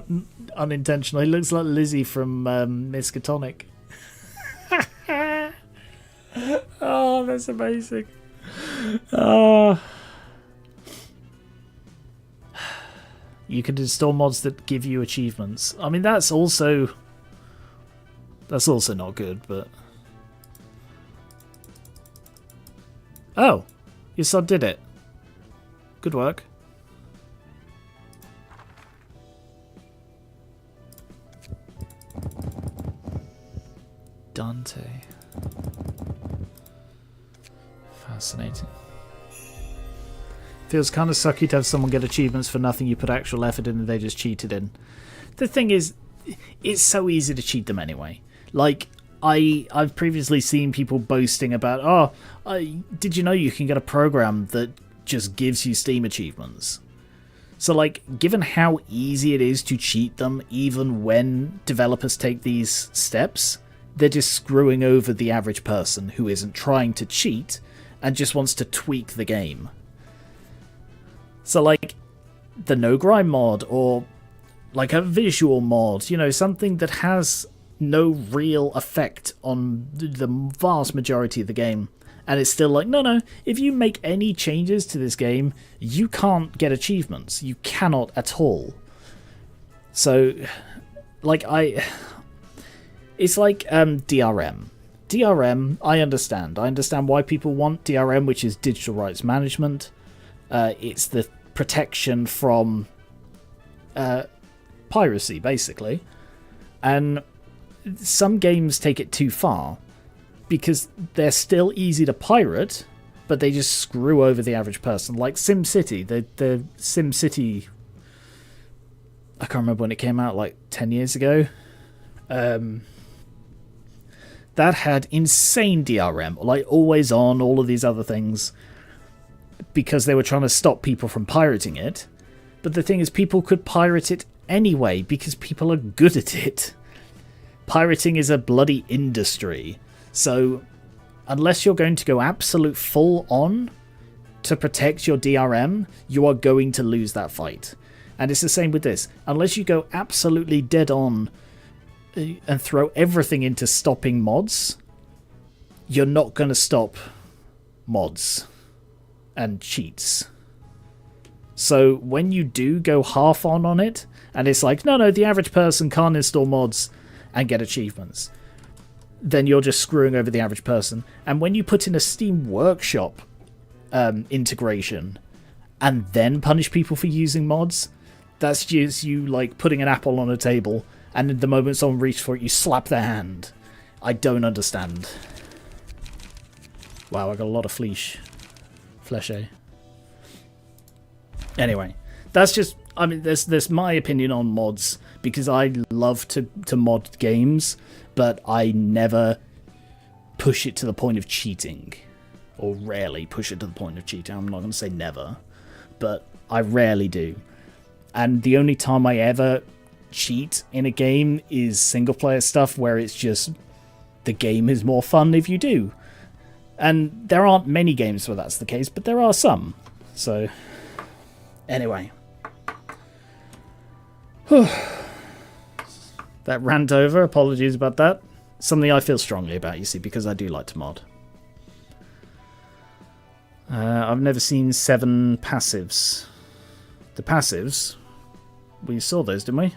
unintentional. He looks like Lizzie from Miskatonic. Oh, that's amazing. You can install mods that give you achievements. I mean, that's also not good, but... Oh! Your sod did it. Good work. Dante. Fascinating. Feels kind of sucky to have someone get achievements for nothing you put actual effort in and they just cheated in. The thing is, it's so easy to cheat them anyway. Like, I've previously seen people boasting about, did you know you can get a program that just gives you Steam achievements? So, like, given how easy it is to cheat them, even when developers take these steps, they're just screwing over the average person who isn't trying to cheat and just wants to tweak the game. So, like, the no grime mod, or like a visual mod, you know, something that has no real effect on the vast majority of the game. And it's still like, no, if you make any changes to this game, you can't get achievements. You cannot at all. So, like, it's like DRM. DRM, I understand. I understand why people want DRM, which is digital rights management. It's the protection from piracy, basically. And some games take it too far because they're still easy to pirate, but they just screw over the average person. Like SimCity, the SimCity, I can't remember when it came out, like 10 years ago. That had insane DRM, like always on, all of these other things, because they were trying to stop people from pirating it. But the thing is, people could pirate it anyway because people are good at it. Pirating is a bloody industry. So unless you're going to go absolute full on to protect your DRM, you are going to lose that fight. And it's the same with this. Unless you go absolutely dead on and throw everything into stopping mods, you're not going to stop mods and cheats. So when you do go half on it, and it's like, no, the average person can't install mods and get achievements, then you're just screwing over the average person. And when you put in a Steam Workshop integration and then punish people for using mods, that's just you like putting an apple on a table, and the moment someone reaches for it, you slap their hand. I don't understand. Wow, I got a lot of flesh, eh? Anyway, that's just, I mean, there's my opinion on mods, because I love to mod games, but I never push it to the point of cheating. Or rarely push it to the point of cheating. I'm not going to say never, but I rarely do. And the only time I ever cheat in a game is single player stuff where it's just the game is more fun if you do. And there aren't many games where that's the case, but there are some. So, anyway. That rant over, apologies about that. Something I feel strongly about, you see, because I do like to mod. I've never seen 7 passives. The passives, we saw those, didn't we?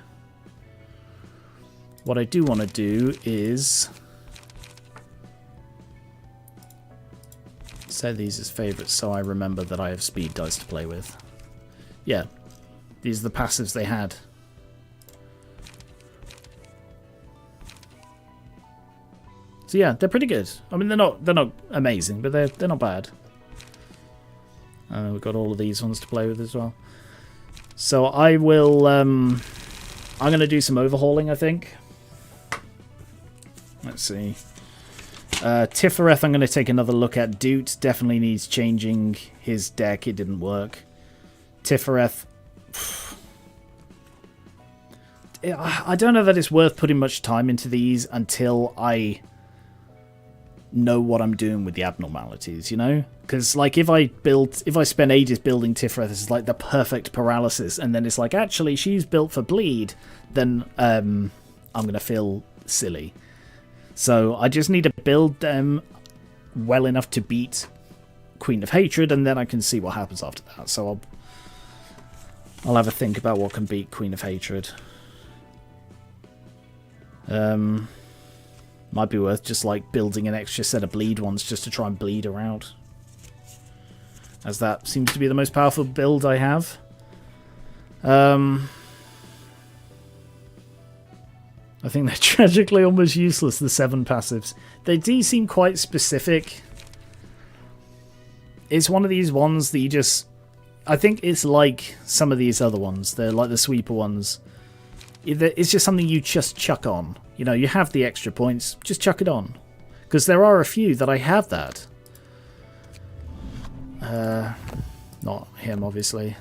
What I do want to do is set these as favourites so I remember that I have speed dice to play with. Yeah, these are the passives they had. So yeah, they're pretty good. I mean, they're not amazing, but they're not bad. We've got all of these ones to play with as well. So I will. I'm going to do some overhauling, I think. Let's see. Tifereth, I'm going to take another look at. Doot definitely needs changing his deck. It didn't work. Tifereth. I don't know that it's worth putting much time into these until I know what I'm doing with the abnormalities, you know? Because, like, if I spend ages building Tifereth, it's like the perfect paralysis, and then it's like, actually, she's built for bleed, then I'm going to feel silly. So I just need to build them well enough to beat Queen of Hatred, and then I can see what happens after that. So I'll have a think about what can beat Queen of Hatred. Might be worth just like building an extra set of bleed ones just to try and bleed her out, as that seems to be the most powerful build I have. I think they're tragically almost useless, the 7 passives. They do seem quite specific. It's one of these ones that you just... I think it's like some of these other ones. They're like the sweeper ones. It's just something you just chuck on. You know, you have the extra points, just chuck it on. Because there are a few that I have that. Not him, obviously.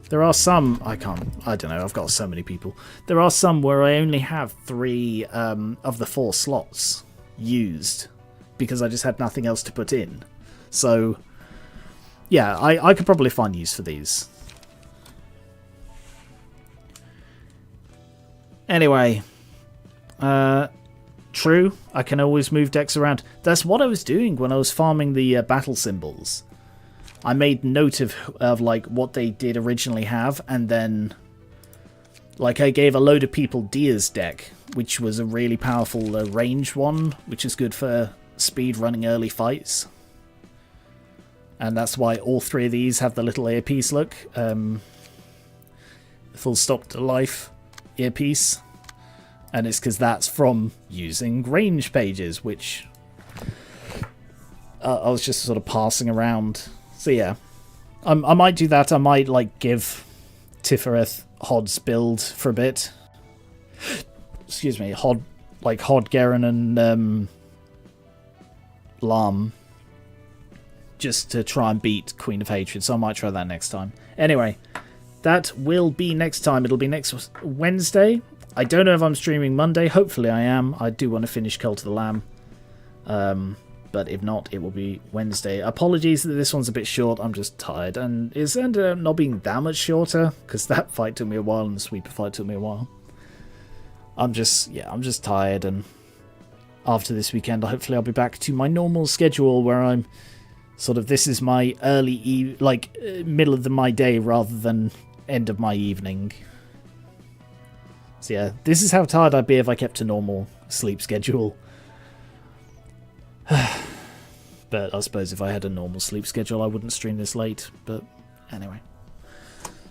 There are some... I don't know, I've got so many people. There are some where I only have 3 of the 4 slots used. Because I just had nothing else to put in. So, yeah, I could probably find use for these. Anyway, true, I can always move decks around. That's what I was doing when I was farming the battle symbols. I made note of like what they did originally have, and then like I gave a load of people Dia's deck, which was a really powerful ranged one, which is good for speed running early fights. And that's why all 3 of these have the little earpiece look. Full stop to life earpiece, and it's because that's from using range pages, which I was just sort of passing around. So yeah, I might do that. I might like give Tifereth Hod's build for a bit. Excuse me, Hod, Garen and Lam, just to try and beat Queen of Hatred. So I might try that next time. Anyway, that will be next time. It'll be next Wednesday. I don't know if I'm streaming Monday. Hopefully I am. I do want to finish Cult of the Lamb. But if not, it will be Wednesday. Apologies that this one's a bit short. I'm just tired. And it's ended up not being that much shorter, because that fight took me a while and the sweeper fight took me a while. I'm just tired. And after this weekend, hopefully I'll be back to my normal schedule where I'm sort of, this is my early, middle of my day rather than end of my evening. So yeah, this is how tired I'd be if I kept a normal sleep schedule. But I suppose if I had a normal sleep schedule, I wouldn't stream this late. But anyway.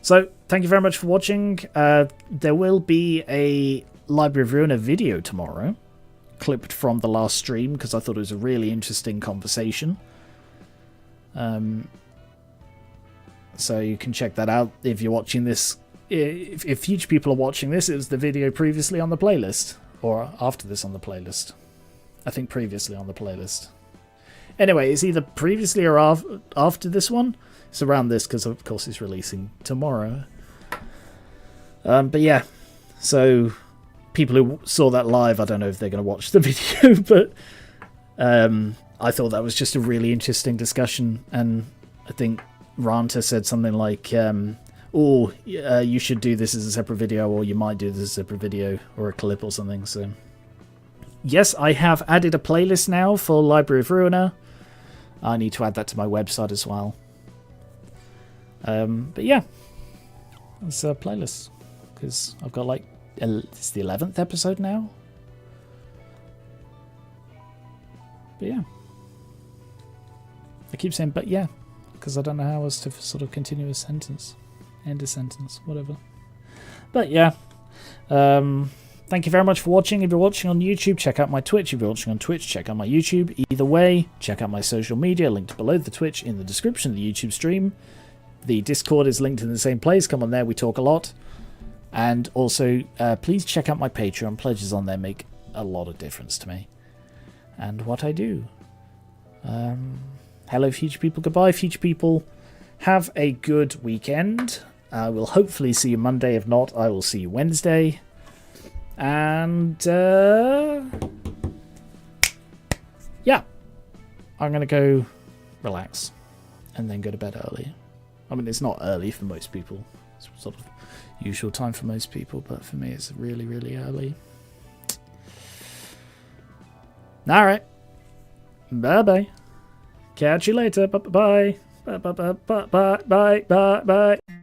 So, thank you very much for watching. There will be a Library of Ruina video tomorrow, clipped from the last stream, because I thought it was a really interesting conversation. So you can check that out if you're watching this. If future people are watching this, it was the video previously on the playlist. Or after this on the playlist. I think previously on the playlist. Anyway, it's either previously or after this one. It's around this, because of course it's releasing tomorrow. But yeah, so people who saw that live, I don't know if they're going to watch the video, but I thought that was just a really interesting discussion, and I think Ranta said something like, you should do this as a separate video, or you might do this as a separate video, or a clip or something. So yes, I have added a playlist now for Library of Ruina. I need to add that to my website as well. But yeah, it's a playlist, because I've got like, it's the 11th episode now. But yeah. I keep saying, but yeah, because I don't know how else to sort of continue a sentence. End a sentence, whatever. But yeah. Thank you very much for watching. If you're watching on YouTube, check out my Twitch. If you're watching on Twitch, check out my YouTube. Either way, check out my social media, linked below the Twitch in the description of the YouTube stream. The Discord is linked in the same place. Come on there, we talk a lot. And also, please check out my Patreon. Pledges on there make a lot of difference to me and what I do. Hello, future people. Goodbye, future people. Have a good weekend. I will hopefully see you Monday. If not, I will see you Wednesday. And, yeah. I'm going to go relax and then go to bed early. I mean, it's not early for most people. It's sort of usual time for most people, but for me, it's really, really early. Alright. Bye-bye. Catch you later. Bye-bye. Bye-bye. Bye-bye. Bye-bye.